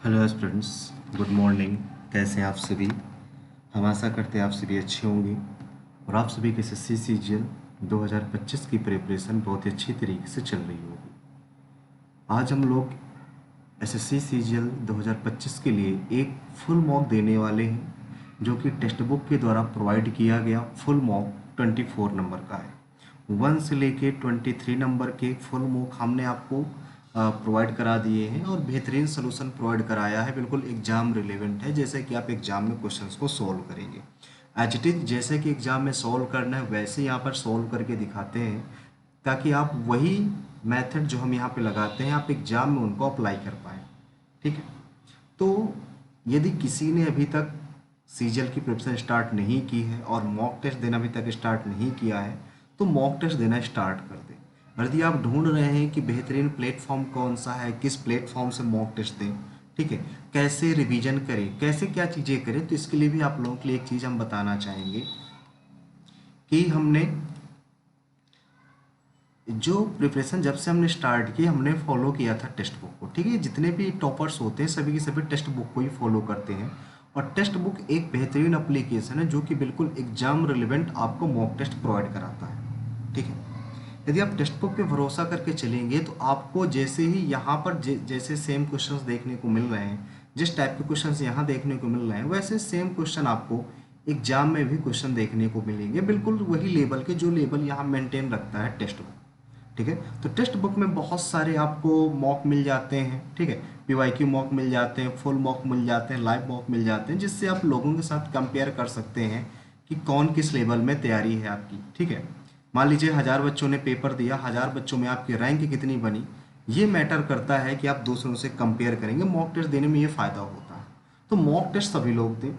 Hello students, good morning. कैसे हैं आप सभी? हम आशा करते हैं आप सभी अच्छे होंगे और आप सभी के एसएससी सीजीएल 2025 की प्रिपरेशन बहुत ही अच्छी तरीके से चल रही होगी। आज हम लोग एसएससी सीजीएल 2025 के लिए एक फुल मॉक देने वाले हैं, जो कि टेक्स्ट बुक के द्वारा प्रोवाइड किया गया फुल मॉक 24 नंबर का है। 1 से लेके 23 नंबर के फुल मॉक हमने आपको प्रोवाइड करा दिए हैं और बेहतरीन सलूशन प्रोवाइड कराया है। बिल्कुल एग्जाम रिलेवेंट है, जैसे कि आप एग्जाम में क्वेश्चंस को सॉल्व करेंगे। एज इट इज जैसे कि एग्जाम में सॉल्व करना है वैसे यहाँ पर सॉल्व करके दिखाते हैं, ताकि आप वही मेथड जो हम यहाँ पे लगाते हैं आप एग्जाम में उनको अप्लाई कर पाएँ। ठीक है, तो यदि किसी ने अभी तक सीजीएल की प्रिपरेशन स्टार्ट नहीं की है और मॉक टेस्ट देना अभी तक स्टार्ट नहीं किया है, तो मॉक टेस्ट देना स्टार्ट कर दें। और यदि आप ढूंढ रहे हैं कि बेहतरीन प्लेटफॉर्म कौन सा है, किस प्लेटफॉर्म से मॉक टेस्ट दें, ठीक है, कैसे रिवीजन करें, कैसे क्या चीज़ें करें, तो इसके लिए भी आप लोगों के लिए एक चीज़ हम बताना चाहेंगे कि हमने जो प्रिपरेशन जब से हमने स्टार्ट की हमने फॉलो किया था टेक्स्ट बुक को। ठीक है, जितने भी टॉपर्स होते हैं सभी के सभी टेक्स्ट बुक को ही फॉलो करते हैं और टेक्स्ट बुक एक बेहतरीन एप्लीकेशन है जो कि बिल्कुल एग्जाम रिलेवेंट आपको मॉक टेस्ट प्रोवाइड कराता है। ठीक है, यदि आप टेक्स्ट बुक पे भरोसा करके चलेंगे तो आपको जैसे ही यहाँ पर जैसे सेम क्वेश्चंस देखने को मिल रहे हैं, जिस टाइप के क्वेश्चंस यहाँ देखने को मिल रहे हैं, वैसे सेम क्वेश्चन आपको एग्जाम में भी क्वेश्चन देखने को मिलेंगे, बिल्कुल वही लेवल के जो लेवल यहाँ मेंटेन रखता है टेक्स्ट बुक। ठीक है, तो टेक्स्ट बुक में बहुत सारे आपको मॉक मिल जाते हैं। ठीक है, पीवाईक्यू मॉक मिल जाते हैं, फुल मॉक मिल जाते हैं, लाइव मॉक मिल जाते हैं, जिससे आप लोगों के साथ कंपेयर कर सकते हैं कि कौन किस लेवल में तैयारी है आपकी। ठीक है, मान लीजिए 1000 बच्चों ने पेपर दिया, 1000 बच्चों में आपकी रैंक कितनी बनी, ये मैटर करता है कि आप दूसरों से कंपेयर करेंगे। मॉक टेस्ट देने में ये फ़ायदा होता है, तो मॉक टेस्ट सभी लोग दें।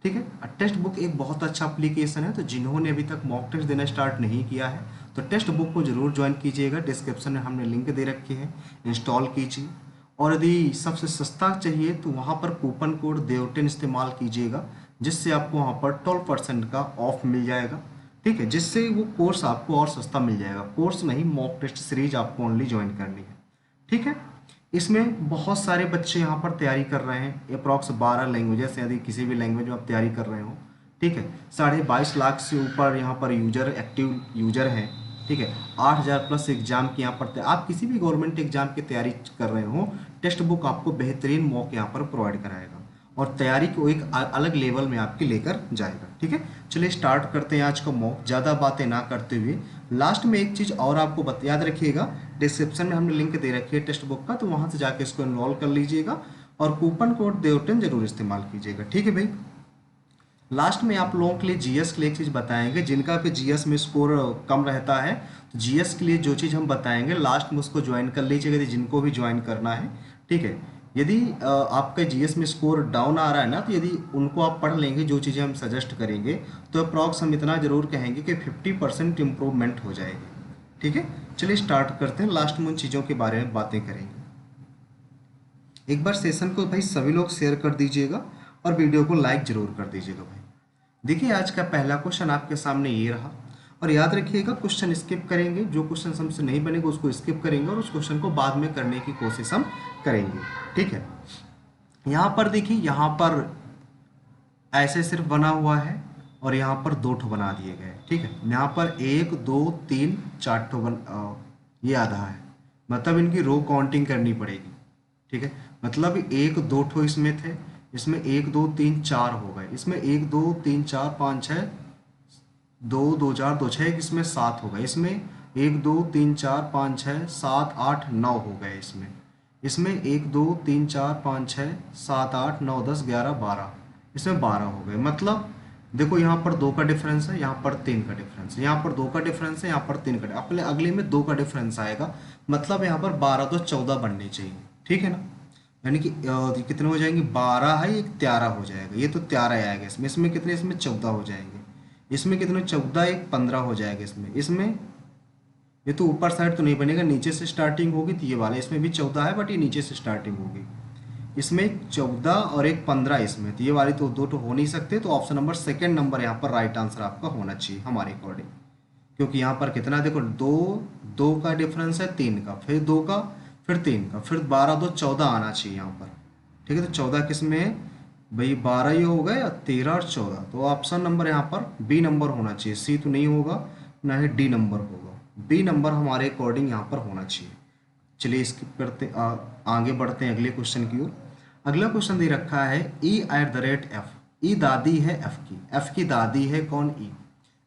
ठीक है, टेक्स्ट बुक एक बहुत अच्छा एप्लीकेशन है, तो जिन्होंने अभी तक मॉक टेस्ट देना स्टार्ट नहीं किया है तो टेक्स्ट बुक को जरूर ज्वाइन कीजिएगा। डिस्क्रिप्शन में हमने लिंक दे रखे हैं, इंस्टॉल कीजिए। और यदि सबसे सस्ता चाहिए तो वहाँ पर कूपन कोड देव10 इस्तेमाल कीजिएगा, जिससे आपको वहाँ पर 12% का ऑफ मिल जाएगा। ठीक है, जिससे वो कोर्स आपको और सस्ता मिल जाएगा। कोर्स नहीं, मॉक टेस्ट सीरीज आपको ओनली ज्वाइन करनी है। ठीक है, इसमें बहुत सारे बच्चे यहाँ पर तैयारी कर रहे हैं, अप्रॉक्स 12 लैंग्वेजेस, यदि किसी भी लैंग्वेज में आप तैयारी कर रहे हो। ठीक है, 22.5 लाख से ऊपर यहाँ पर यूजर, एक्टिव यूजर हैं। ठीक है, 8000 प्लस एग्जाम की यहाँ पर आप किसी भी गवर्नमेंट एग्जाम की तैयारी कर रहे हो, टेक्स्ट बुक आपको बेहतरीन मॉक यहाँ पर प्रोवाइड कराएगा और तैयारी को एक अलग लेवल में आपकी लेकर जाएगा। ठीक है, चलिए स्टार्ट करते हैं आज का मॉक, ज़्यादा बातें ना करते हुए। लास्ट में एक चीज़ और आपको याद रखिएगा, डिस्क्रिप्शन में हमने लिंक दे रखी है टेक्स्ट बुक का, तो वहाँ से जाके इसको इन्वॉल्व कर लीजिएगा और कूपन कोड देव10 जरूर इस्तेमाल कीजिएगा। ठीक है भाई, लास्ट में आप लोगों के लिए जीएस के लिए एक चीज़ बताएंगे, जिनका पे जीएस में स्कोर कम रहता है, तो जीएस के लिए जो चीज़ हम बताएंगे लास्ट में उसको ज्वाइन कर लीजिएगा, यदि जिनको भी ज्वाइन करना है। ठीक है, यदि आपका जीएस में स्कोर डाउन आ रहा है ना, तो यदि उनको आप पढ़ लेंगे जो चीज़ें हम सजेस्ट करेंगे, तो अप्रॉक्स हम इतना ज़रूर कहेंगे कि 50% इम्प्रूवमेंट हो जाएगी। ठीक है, चलिए स्टार्ट करते हैं, लास्ट में उन चीज़ों के बारे में बातें करेंगे। एक बार सेशन को भाई सभी लोग शेयर कर दीजिएगा और वीडियो को लाइक जरूर कर दीजिएगा भाई। देखिए, आज का पहला क्वेश्चन आपके सामने ये रहा और याद रखिएगा क्वेश्चन स्किप करेंगे, जो क्वेश्चन हमसे नहीं बनेगा उसको स्किप करेंगे और उस क्वेश्चन को बाद में करने की कोशिश हम करेंगे। ठीक है, यहाँ पर देखिए, यहाँ पर ऐसे सिर्फ बना हुआ है और यहाँ पर 2 ठो बना दिए गए। ठीक है, यहाँ पर 1 2 3 4 ठो ये आधा है, मतलब इनकी रो काउंटिंग करनी पड़ेगी। ठीक है, मतलब 1 2 ठो इसमें थे, इसमें 1 2 3 4 हो गए, इसमें 1 2 3 4 5 6 2 2 4 2 6, इसमें 7 हो गए, इसमें 1 2 3 4 5 6 7 8 9 हो गए, इसमें 1 2 3 4 5 6 7 8 9 10 11 12, इसमें 12 हो गए। मतलब देखो, यहाँ पर 2 का डिफरेंस है, यहाँ पर 3 का डिफरेंस है, यहाँ पर 2 का डिफरेंस है, यहाँ पर 3 का, अपने अगले में 2 का डिफरेंस आएगा, मतलब यहाँ पर 12 तो 14 बनने चाहिए। ठीक है ना, यानी कि कितने हो जाएंगे, 12 है, एक 13 हो जाएगा, ये तो 13 आएगा इसमें, इसमें कितने, इसमें 14 हो जाएंगे, इसमें कितने 14, एक 15 हो जाएगा इसमें ये तो ऊपर साइड तो नहीं बनेगा, नीचे से स्टार्टिंग होगी, तो ये वाला इसमें भी 14 है बट ये नीचे से स्टार्टिंग होगी, इसमें 14 और एक 15 इसमें, तो ये वाली तो 2 तो हो नहीं सकते, तो ऑप्शन नंबर सेकेंड नंबर यहाँ पर राइट आंसर आपका होना चाहिए हमारे अकॉर्डिंग। क्योंकि यहाँ पर कितना देखो, 2 का डिफरेंस है, 3 का, फिर 2 का, फिर 3 का, फिर 12 2 14 आना चाहिए यहाँ पर। ठीक है, तो 14 किस में है भाई, 12 ये हो गए, 13 और 14, तो ऑप्शन नंबर यहाँ पर बी नंबर होना चाहिए। सी तो नहीं होगा, ना ही डी नंबर होगा, बी नंबर हमारे अकॉर्डिंग यहाँ पर होना चाहिए। चलिए स्किप करते आगे बढ़ते हैं अगले क्वेश्चन की ओर। अगला क्वेश्चन दे रखा है E@F। ई दादी है एफ की दादी है कौन, ई।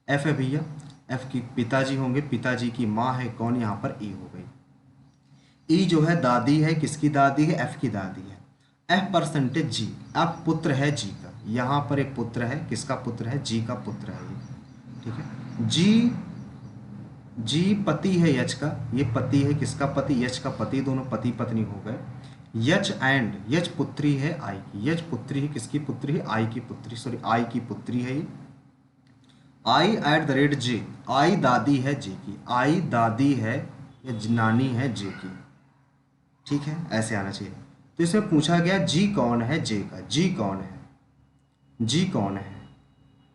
एफ है भैया, एफ की पिताजी होंगे, पिताजी की माँ है कौन, यहाँ पर ई हो गई। ई जो है दादी है, किसकी दादी है, एफ की दादी है। एफ परसेंटेज जी, एफ पुत्र है जी का, यहाँ पर एक पुत्र है, किसका पुत्र है, जी का पुत्र है ये, ठीक है। जी, जी पति है यच का, ये पति है, किसका पति, यच का पति, दोनों पति पत्नी हो गए। यच एंड, यच पुत्री है आई की, यच पुत्री है, किसकी पुत्री है, आई की पुत्री, सॉरी आई की पुत्री है ये। I@J, आई दादी है जे की, आई दादी है या नानी है जे की, ठीक है, ऐसे आना चाहिए। तो इसमें पूछा गया जी कौन है, जे का, जी कौन है, जी कौन है,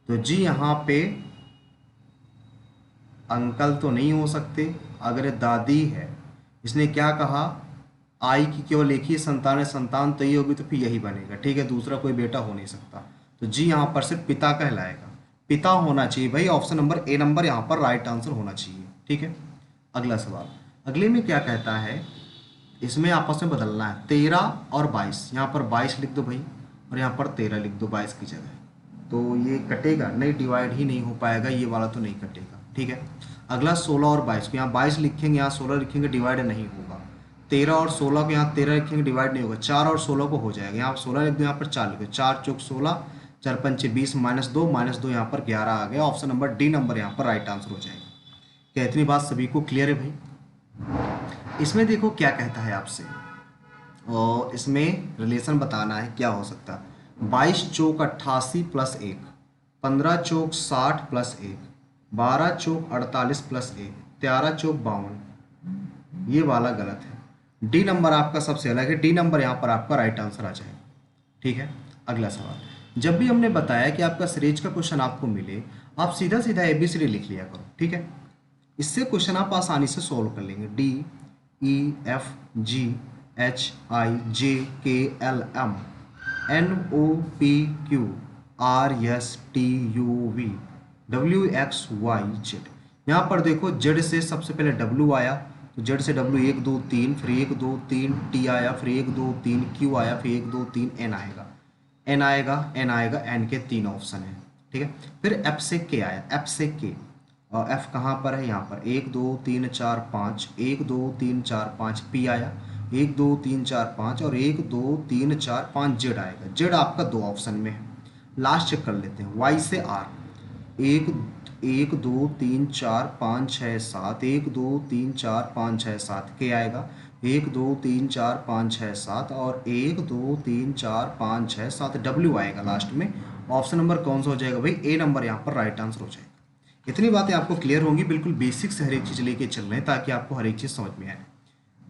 तो जी यहाँ पे अंकल तो नहीं हो सकते। अगर ये दादी है, इसने क्या कहा, आई की केवल एक ही संतान है, संतान तो ये होगी, तो फिर यही बनेगा, ठीक है, दूसरा कोई बेटा हो नहीं सकता। तो जी यहाँ पर सिर्फ पिता कहलाएगा, पिता होना चाहिए भाई, ऑप्शन नंबर ए नंबर यहाँ पर राइट आंसर होना चाहिए, ठीक है। अगला सवाल, अगले में क्या कहता है, इसमें आपस में बदलना है 13 और 22, यहाँ पर 22 लिख दो भाई, और यहाँ पर 13 लिख दो 22 की जगह, तो ये कटेगा नहीं, डिवाइड ही नहीं हो पाएगा, ये वाला तो नहीं कटेगा, ठीक है। अगला 16 और 22 को यहाँ 22 लिखेंगे, यहाँ 16 लिखेंगे, डिवाइड नहीं होगा। 13 और 16 को यहाँ 13 लिखेंगे, डिवाइड नहीं होगा। 4 और 16 को हो जाएगा, यहाँ 16 लिख दो, यहाँ पर 4 लिख दो, 4 चौक 16, 4 पंचे 20, -2 यहाँ पर 11 आ गया, ऑप्शन नंबर डी नंबर यहाँ पर राइट आंसर हो जाएगा। क्या इतनी बात सभी को क्लियर है भाई। इसमें देखो क्या कहता है आपसे, और इसमें रिलेशन बताना है क्या हो सकता है। 22 चौक 88 प्लस 1, 15 चौक 60 प्लस 1, 12 चौक 48 प्लस 1, 13 चौक 52, ये वाला गलत है। डी नंबर आपका सबसे अलग है, डी नंबर यहाँ पर आपका राइट आंसर आ जाएगा, ठीक है। अगला सवाल, जब भी हमने बताया कि आपका सीरीज का क्वेश्चन आपको मिले, आप सीधा सीधा ABCD लिख लिया करो, ठीक है। इससे क्वेश्चन आप आसानी से सोल्व कर लेंगे। DEFGHIJKLM NOPQRSTUV WXYZ। यहाँ पर देखो जेड से सबसे पहले W आया, तो जेड से W 1 2 3, फिर 1 2 3 T आया, फिर 1 2 3 Q आया, फिर 1 2 3 N आएगा, N आएगा, N आएगा, N के 3 ऑप्शन है, ठीक है। फिर F से K आया, F से K, और F कहाँ पर है, यहाँ पर 1 2 3 4 5, 1 2 3 4 5 P आया, 1 2 3 4 5, और 1 2 3 4 5 जेड आएगा। जेड आपका 2 ऑप्शन में है। लास्ट चेक कर लेते हैं, Y से R, 1 1 2 3 4 5 6 7, 1 2 3 4 5 6 7 के आएगा, 1 2 3 4 5 6 7, और 1 2 3 4 5 6 7 W आएगा लास्ट में। ऑप्शन नंबर कौन सा हो जाएगा भाई, ए नंबर यहाँ पर राइट आंसर हो जाएगा। इतनी बातें आपको क्लियर होंगी, बिल्कुल बेसिक से हर एक चीज़ लेके चल रहे हैं ताकि आपको हर एक चीज़ समझ में आए।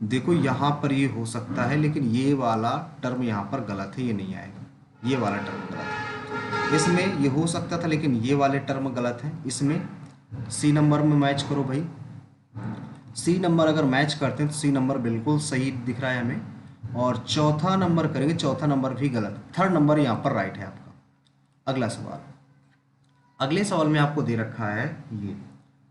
देखो यहाँ पर ये हो सकता है, लेकिन ये वाला टर्म यहाँ पर गलत है, ये नहीं आएगा, ये वाला टर्म गलत है। इसमें ये हो सकता था, लेकिन ये वाले टर्म गलत है। इसमें सी नंबर में मैच करो भाई, सी नंबर अगर मैच करते हैं तो सी नंबर बिल्कुल सही दिख रहा है हमें, और चौथा नंबर करेंगे, चौथा नंबर भी गलत, थर्ड नंबर यहाँ पर राइट है आपका। अगला सवाल, अगले सवाल में आपको दे रखा है ये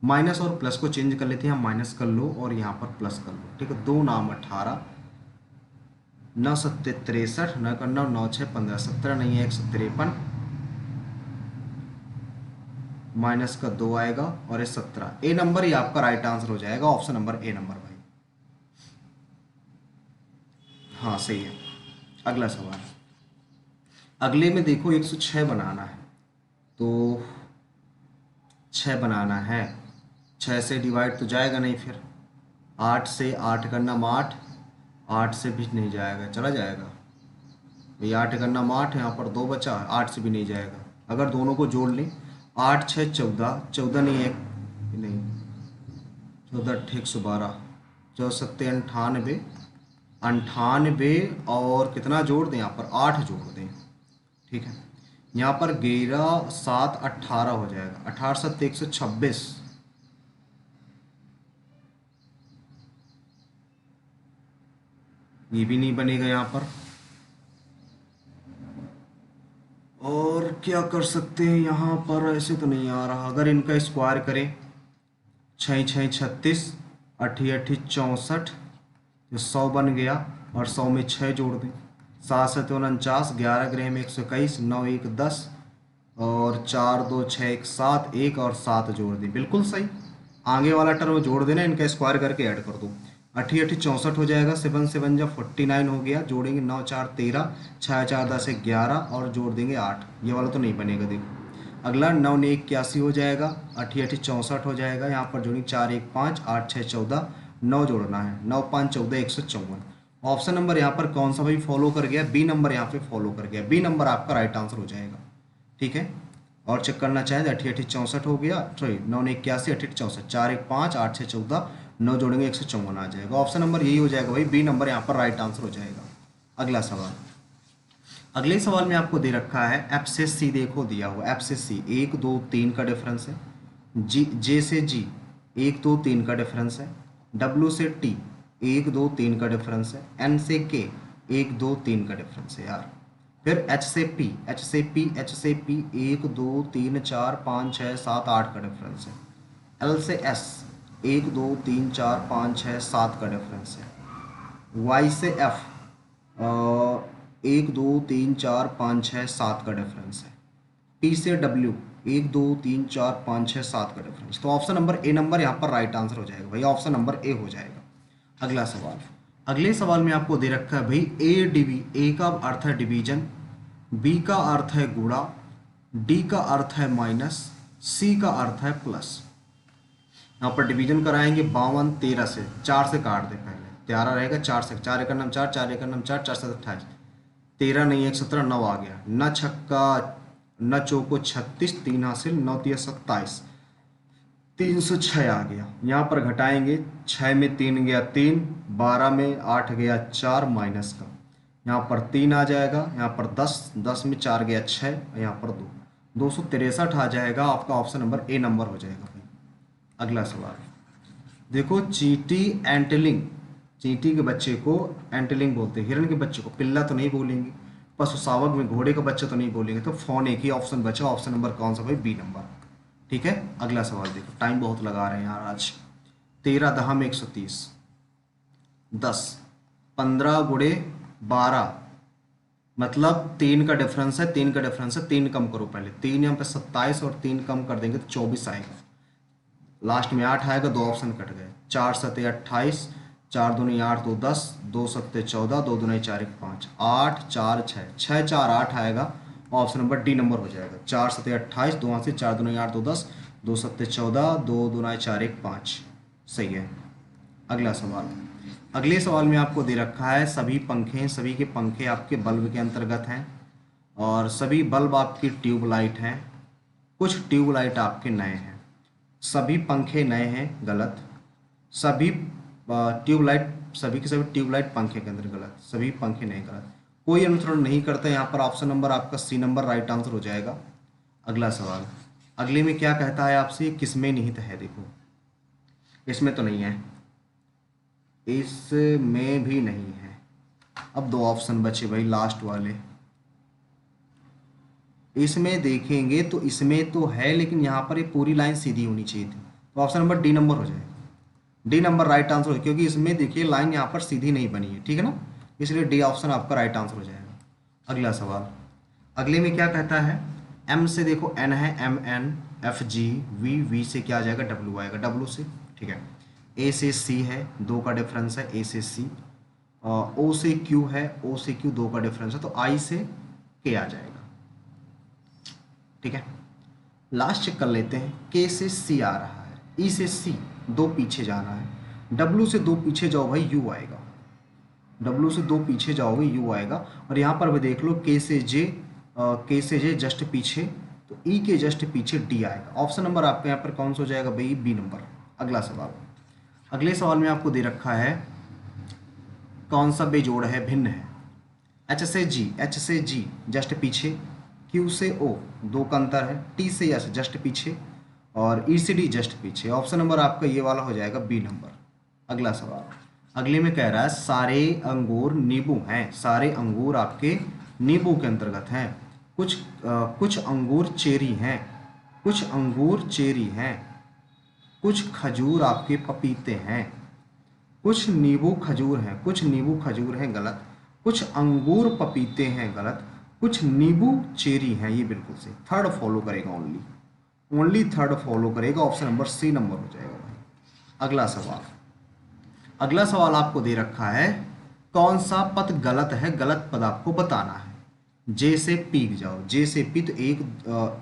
माइनस और प्लस को चेंज कर लेते हैं, हम माइनस कर लो और यहाँ पर प्लस कर लो, ठीक है। 2 नाम 18, 9 7 63, 9 का 9, 9 6 15, 17 नहीं है 153, माइनस का 2 आएगा और ये 17, ए नंबर ही आपका राइट आंसर हो जाएगा, ऑप्शन नंबर ए नंबर भाई, हाँ सही है। अगला सवाल, अगले में देखो 106 बनाना है, तो 6 बनाना है, 6 से डिवाइड तो जाएगा नहीं, फिर 8 से 8 का नाम 8, 8 से भी नहीं जाएगा, चला जाएगा भाई, 8 का नाम 8, यहाँ पर 2 बचा, 8 से भी नहीं जाएगा। अगर दोनों को जोड़ लें, 8 6 14, 14 नहीं है, नहीं 14 8 112, 14 7 98, 98 और कितना जोड़ दें, यहाँ पर 8 जोड़ दें, ठीक है। यहाँ पर 11 7 18 हो जाएगा, 18 7 126, ये भी नहीं बनेगा यहाँ पर, और क्या कर सकते हैं यहाँ पर, ऐसे तो नहीं आ रहा। अगर इनका स्क्वायर करें, 6×6 = 36, 8×8 = 64, तो 100 बन गया। और 100 में 6 जोड़ दें, 7×7 = 49, 11 ग्रह में 121, 9×1 = 10, और 4×2 = 6, 1 7, 1 और 7 जोड़ दें, बिल्कुल सही। आगे वाला टर्म जोड़ देना, इनका स्क्वायर करके ऐड कर दो। 8×8 = 64 हो जाएगा, 7×7 = 49 हो गया, जोड़ेंगे 9×4 = 13, 6×4 = 10, 11 और जोड़ देंगे 8। ये वाला तो नहीं बनेगा, देखो। अगला 9×9 = 81 हो जाएगा, 8×8 = 64 हो जाएगा, यहाँ पर जोड़ेंगे 4×1 = 5, 8×6 = 14, 9 जोड़ना है, 9×5 = 14, 154। ऑप्शन नंबर यहाँ पर कौन सा भाई फॉलो कर गया? बी नंबर यहाँ पे फॉलो कर गया। बी नंबर आपका राइट आंसर हो जाएगा, ठीक है। और चेक करना चाहें तो 8×8 = 64 हो गया, सॉरी 9×9 = 81, 8×8 = 64, 4×1 = 5, 8×6 = 14, 9 जोड़ेंगे 154 आ जाएगा। ऑप्शन नंबर यही हो जाएगा भाई, बी नंबर यहाँ पर राइट आंसर हो जाएगा। अगला सवाल, अगले सवाल में आपको दे रखा है एफ से सी, देखो दिया हुआ एफ से सी 1 2 3 का डिफरेंस है, जी जे से जी 1 2 3 का डिफरेंस है, डब्ल्यू से टी 1 2 3 का डिफरेंस है, एन से के 1 2 3 का डिफरेंस है यार। फिर एच से पी 1 2 3 4 5 6 7 8 का डिफरेंस है, एल से एस 1 2 3 4 5 6 7 का डिफरेंस है, वाई से एफ 1 2 3 4 5 6 7 का डिफरेंस है, टी से डब्ल्यू 1 2 3 4 5 6 7 का डिफरेंस। तो ऑप्शन नंबर ए नंबर यहाँ पर राइट आंसर हो जाएगा भाई, ऑप्शन नंबर ए हो जाएगा। अगला सवाल, अगले सवाल में आपको दे रखा है भाई ए डीबी, ए का अर्थ है डिवीजन, बी का अर्थ है गुणा, डी का अर्थ है माइनस, सी का अर्थ है प्लस। यहाँ पर डिवीजन कराएंगे 52 13 से, 4 से काट दे पहले, 13 रहेगा, 4 से, 4 एकड़ नाम 4, 4 एकड़ नाम 4, 4 7 28, 13 नहीं 1 17 9 आ गया, न छक्का न चौको 36, 3 हासिल, 9 3 27, 306 आ गया। यहाँ पर घटाएंगे, 6 में 3 गया 3, 12 में 8 गया 4 माइनस का, यहाँ पर 3 आ जाएगा, यहाँ पर 10, 10 में 4 गया 6, यहाँ पर 2, 263 आ जाएगा। आपका ऑप्शन नंबर ए नंबर हो जाएगा भाई। अगला सवाल देखो, चींटी एंटलिंग, चींटी के बच्चे को एंटलिंग बोलते हैं, हिरण के बच्चे को पिल्ला तो नहीं बोलेंगे, पशु शावक में घोड़े का बच्चा तो नहीं बोलेंगे, तो फोन एक ही ऑप्शन बचा, ऑप्शन नंबर कौन सा भाई? बी नंबर, ठीक है। अगला सवाल देखो, टाइम बहुत लगा रहे हैं यार आज। 13 10 में 130, 10 15 गुणे 12, मतलब 3 का डिफरेंस है, 3 का डिफरेंस है, 3 कम करो पहले, 3 यहाँ पे 27 और 3 कम कर देंगे तो 24 आएगा, लास्ट में 8 आएगा, 2 ऑप्शन कट गए, 4 7 28, 4 दूनी 8 2 10, 2 7 14, 2 दूनी 4 1 5, 8 4 6, 6 4 8 आएगा, ऑप्शन नंबर डी नंबर हो जाएगा। 4 7 28, 2 हाथ से 4 दूनी 8 2 10, 2 7 14, 2 दूनी 4 1 5, सही है। अगला सवाल, अगले सवाल में आपको दे रखा है सभी पंखे, सभी के पंखे आपके बल्ब के अंतर्गत हैं, और सभी बल्ब आपकी ट्यूबलाइट हैं, कुछ ट्यूबलाइट आपके नए हैं, सभी पंखे नए हैं, गलत, सभी ट्यूबलाइट, सभी के सभी ट्यूबलाइट पंखे के अंदर, गलत, सभी पंखे नए, गलत, कोई अनुसरण नहीं करता। यहाँ पर ऑप्शन नंबर आपका सी नंबर राइट आंसर हो जाएगा। अगला सवाल, अगले में क्या कहता है आपसे, किसमें निहित है? देखो इसमें तो नहीं है, इसमें भी नहीं है। अब 2 ऑप्शन बचे भाई लास्ट वाले, इसमें देखेंगे तो इसमें तो है, लेकिन यहाँ पर ये पूरी लाइन सीधी होनी चाहिए थी, तो ऑप्शन नंबर डी नंबर हो जाएगा। डी नंबर राइट आंसर हो, क्योंकि इसमें देखिए लाइन यहाँ पर सीधी नहीं बनी है, ठीक है ना, इसलिए डी ऑप्शन आपका राइट आंसर हो जाएगा। अगला सवाल, अगले में क्या कहता है, एम से देखो एन है, M N, F G, V, V से क्या आ जाएगा? डब्ल्यू आएगा, डब्ल्यू से, ठीक है। ए से सी है, 2 का डिफरेंस है, ए से सी, ओ से क्यू है, ओ से क्यू 2 का डिफरेंस है, तो आई से के आ जाएगा, ठीक है। लास्ट चेक कर लेते हैं, के से सी आ रहा है, ई से सी 2 पीछे जाना है, डब्ल्यू से 2 पीछे जाओ भाई, यू आएगा, डब्ल्यू से 2 पीछे जाओगे यू आएगा, और यहाँ पर भी देख लो के से जे जस्ट पीछे, तो ई के जस्ट पीछे डी आएगा। ऑप्शन नंबर आपका यहाँ पर कौन सा हो जाएगा भाई? बी नंबर। अगला सवाल, अगले सवाल में आपको दे रखा है कौन सा बेजोड़ है, भिन्न है, एच से जी जस्ट पीछे, क्यू से ओ 2 का अंतर है, टी से एस जस्ट पीछे, और ई से डी जस्ट पीछे। ऑप्शन नंबर आपका ये वाला हो जाएगा बी नंबर। अगला सवाल, अगले में कह रहा है सारे अंगूर नींबू हैं, सारे अंगूर आपके नींबू के अंतर्गत हैं, कुछ अंगूर चेरी हैं, कुछ अंगूर चेरी हैं, कुछ खजूर आपके पपीते हैं, कुछ नींबू खजूर हैं, कुछ नींबू खजूर हैं गलत, कुछ अंगूर पपीते हैं गलत, कुछ नींबू चेरी हैं, ये बिल्कुल सही। थर्ड फॉलो करेगा, ओनली थर्ड फॉलो करेगा, ऑप्शन नंबर सी नंबर हो जाएगा भाई। अगला सवाल आपको दे रखा है, कौन सा पद गलत है, गलत पद आपको बताना है। जे से पी जाओ, जे से पी तो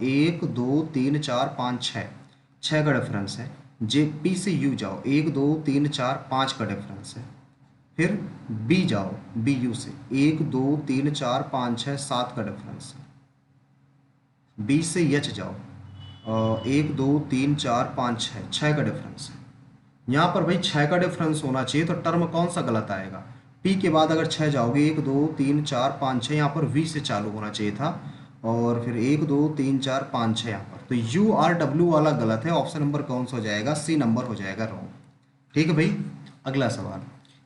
एक दो तीन चार पाँच छः का डिफरेंस है। जे पी से यू जाओ, एक दो तीन चार पाँच का डिफरेंस है। फिर बी जाओ, बी यू से एक दो तीन चार पाँच छः सात का डिफरेंस है। बी से यच जाओ, एक दो तीन चार पाँच छः का डिफरेंस है। यहाँ पर भाई छः का डिफरेंस होना चाहिए, तो टर्म कौन सा गलत आएगा। पी के बाद अगर छः जाओगे, एक दो तीन चार पाँच छः, यहाँ पर वी से चालू होना चाहिए था, और फिर एक दो तीन चार पाँच छः यहाँ पर, तो यू आर डब्ल्यू वाला गलत है। ऑप्शन नंबर कौन सा हो जाएगा, सी नंबर हो जाएगा रॉन्ग। ठीक है भाई। अगला सवाल,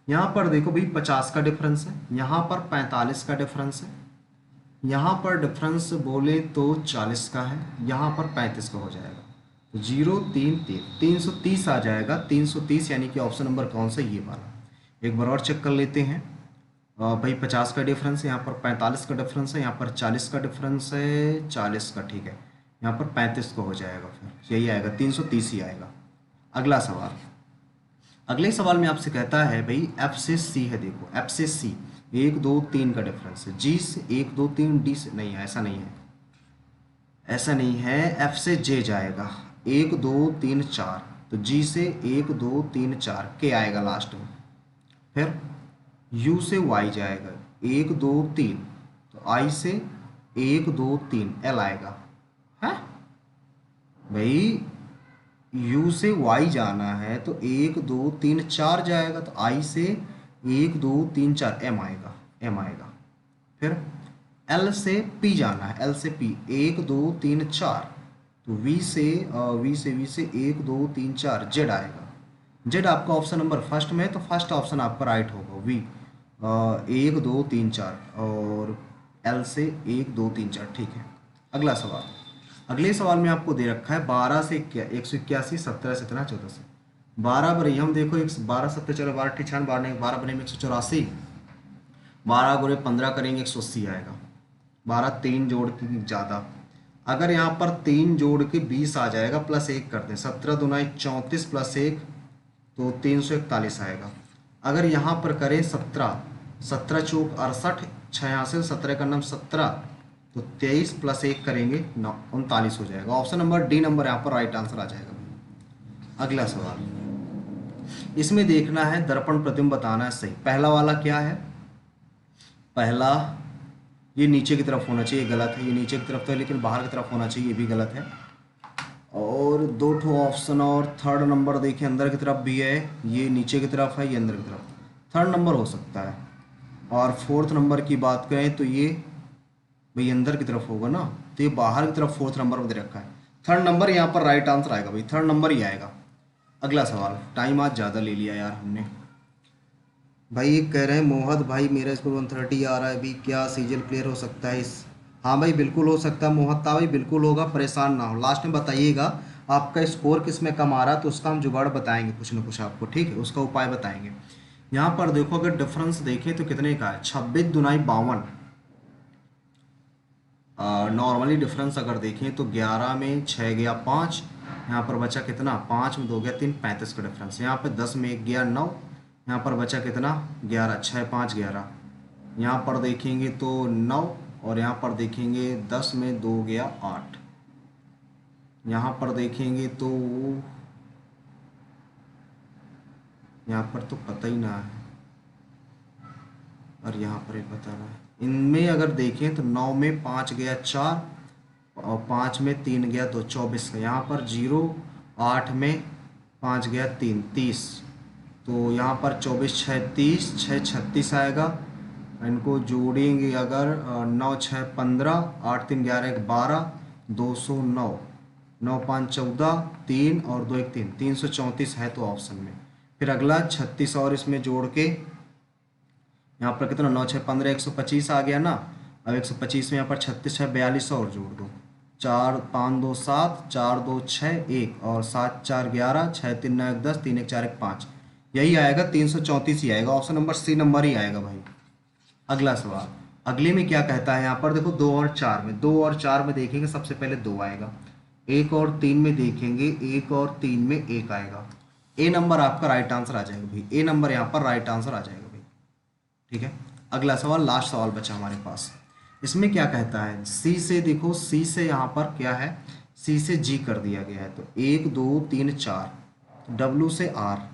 यहाँ पर देखो भाई 50 का डिफरेंस है, यहाँ पर 45 का डिफरेंस है, यहाँ पर डिफरेंस बोले तो 40 का है, यहाँ पर 35 का हो जाएगा। 330 आ जाएगा, 330, यानी कि ऑप्शन नंबर कौन सा, ये वाला। एक बार और चेक कर लेते हैं। भाई 50 का डिफरेंस है, यहाँ पर 45 का डिफरेंस है, यहाँ पर 40 का डिफरेंस है, 40 का, ठीक है, यहाँ पर 35 का हो जाएगा, फिर यही आएगा, 330 ही आएगा। अगला सवाल, अगले सवाल में आपसे कहता है भाई एफ से सी है, देखो एफ से सी एक दो तीन का डिफरेंस है, जी से एक दो तीन, डी से नहीं है, ऐसा नहीं है, ऐसा नहीं है। एफ से जे जाएगा, एक दो तीन चार, तो जी से एक दो तीन चार, के आएगा लास्ट में। फिर यू से वाई जाएगा, एक दो तीन, तो आई से एक दो तीन, एल आएगा है भाई। यू से वाई जाना है तो एक दो तीन चार जाएगा, तो आई से एक दो तीन चार, एम आएगा, एम आएगा। फिर एल से पी जाना है, एल से पी एक दो तीन चार, तो वी से एक दो तीन चार, जेड आएगा। जेड आपका ऑप्शन नंबर फर्स्ट में है, तो फर्स्ट ऑप्शन आपका राइट होगा, वी एक दो तीन चार, और एल से एक दो तीन चार, ठीक है। अगला सवाल, अगले सवाल में आपको दे रखा है 12 से 181, 17 से इतना 14 से 12 बने, हम देखो 12 सत्तर चलो 12 98, 12 बने 184, 12 गुणे 15 करेंगे 180 आएगा। 12 तीन जोड़ के ज़्यादा, अगर यहाँ पर तीन जोड़ के 20 आ जाएगा, प्लस एक करते हैं, 17 दूना 34 प्लस एक, तो 341 आएगा। अगर यहाँ पर करें 17 चौक 68, 6 यहाँ से 17 का नाम 17, तो 23 प्लस एक करेंगे 39 हो जाएगा। ऑप्शन नंबर डी नंबर यहाँ पर राइट आंसर आ जाएगा। अगला सवाल, इसमें देखना है दर्पण प्रतिबिंब बताना है सही। पहला वाला क्या है, पहला ये नीचे की तरफ होना चाहिए, गलत है, ये नीचे की तरफ तो है लेकिन बाहर की तरफ होना चाहिए, ये भी गलत है। और दो ठो ऑप्शन, और थर्ड नंबर देखिए अंदर की तरफ भी है, ये नीचे की तरफ है, ये अंदर की तरफ, थर्ड नंबर हो सकता है। और फोर्थ नंबर की बात करें तो ये भाई अंदर की तरफ होगा ना, तो ये बाहर की तरफ फोर्थ नंबर पर दे रखा है, थर्ड नंबर यहाँ पर राइट आंसर आएगा भाई, थर्ड नंबर ही आएगा। अगला सवाल, टाइम आज ज़्यादा ले लिया यार हमने। भाई कह रहे हैं मोहत भाई मेरा स्कोर 130 आ रहा है, अभी क्या सीजल क्लियर हो सकता है इस। हाँ भाई बिल्कुल हो सकता है मोहत्ता भाई, बिल्कुल होगा, परेशान ना हो, लास्ट में बताइएगा आपका स्कोर किस में कम आ रहा है, तो उसका हम जुगाड़ बताएंगे कुछ ना कुछ आपको, ठीक है, उसका उपाय बताएंगे। यहाँ पर देखो अगर डिफरेंस देखें तो कितने का है, 26 दुनाई 52। नॉर्मली डिफरेंस अगर देखें तो 11 में 6 गया 5, यहाँ पर बचा कितना, 5 में 2 गया 3, 35 का डिफरेंस। यहाँ पर 10 में 1 गया 9, यहाँ पर बचा कितना 11, 6 5 11। यहाँ पर देखेंगे तो 9, और यहाँ पर देखेंगे 10 में 2 गया 8। यहाँ पर देखेंगे तो यहाँ पर तो पता ही ना है, और यहाँ पर ही पता ना है। इनमें अगर देखें तो 9 में 5 गया 4, और 5 में 3 गया 2, 24 का। यहाँ पर 0, 8 में 5 गया 3, 30, तो यहाँ पर 24 6 30, 6 36 आएगा। इनको जोड़ेंगे अगर 9 6 15, 8 3 11 1 12, 209, 9 5 14, 3 और 2 1 3, 334 है तो ऑप्शन में। फिर अगला 36 और इसमें जोड़ के यहाँ पर कितना 9 6 15 125 आ गया ना, अब 125 में यहाँ पर 36 है, 42 और जोड़ दो, 4 5 2 7, 4 2 6 1 और 7 4 11, 6 3 9 1 10, 3 1 4 1 5, यही आएगा 334 ही आएगा, ऑप्शन नंबर सी नंबर ही आएगा भाई। अगला सवाल, अगले में क्या कहता है यहाँ पर देखो, 2 और 4 में, 2 और 4 में देखेंगे सबसे पहले 2 आएगा, 1 और 3 में देखेंगे 1 और 3 में 1 आएगा, ए नंबर आपका राइट आंसर आ जाएगा भाई, ए नंबर यहाँ पर राइट आंसर आ जाएगा भाई। ठीक है, अगला सवाल, लास्ट सवाल बचा हमारे पास। इसमें क्या कहता है, सी से देखो, सी से यहाँ पर क्या है, सी से जी कर दिया गया है, तो 1 2 3 4, डब्लू से आर,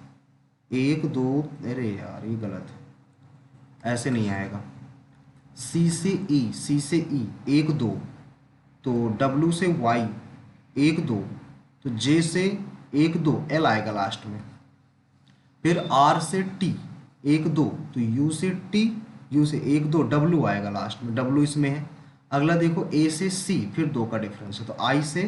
1 2, अरे यार ये गलत है, ऐसे नहीं आएगा, सी से ई, सी से ई 1 2, तो डब्लू से वाई 1 2, तो जे से 1 2 एल आएगा लास्ट में, फिर आर से टी 1 2, तो यू से टी, यू से 1 2, डब्लू आएगा लास्ट में, डब्लू इसमें है। अगला देखो ए से सी, फिर 2 का डिफरेंस है, तो आई से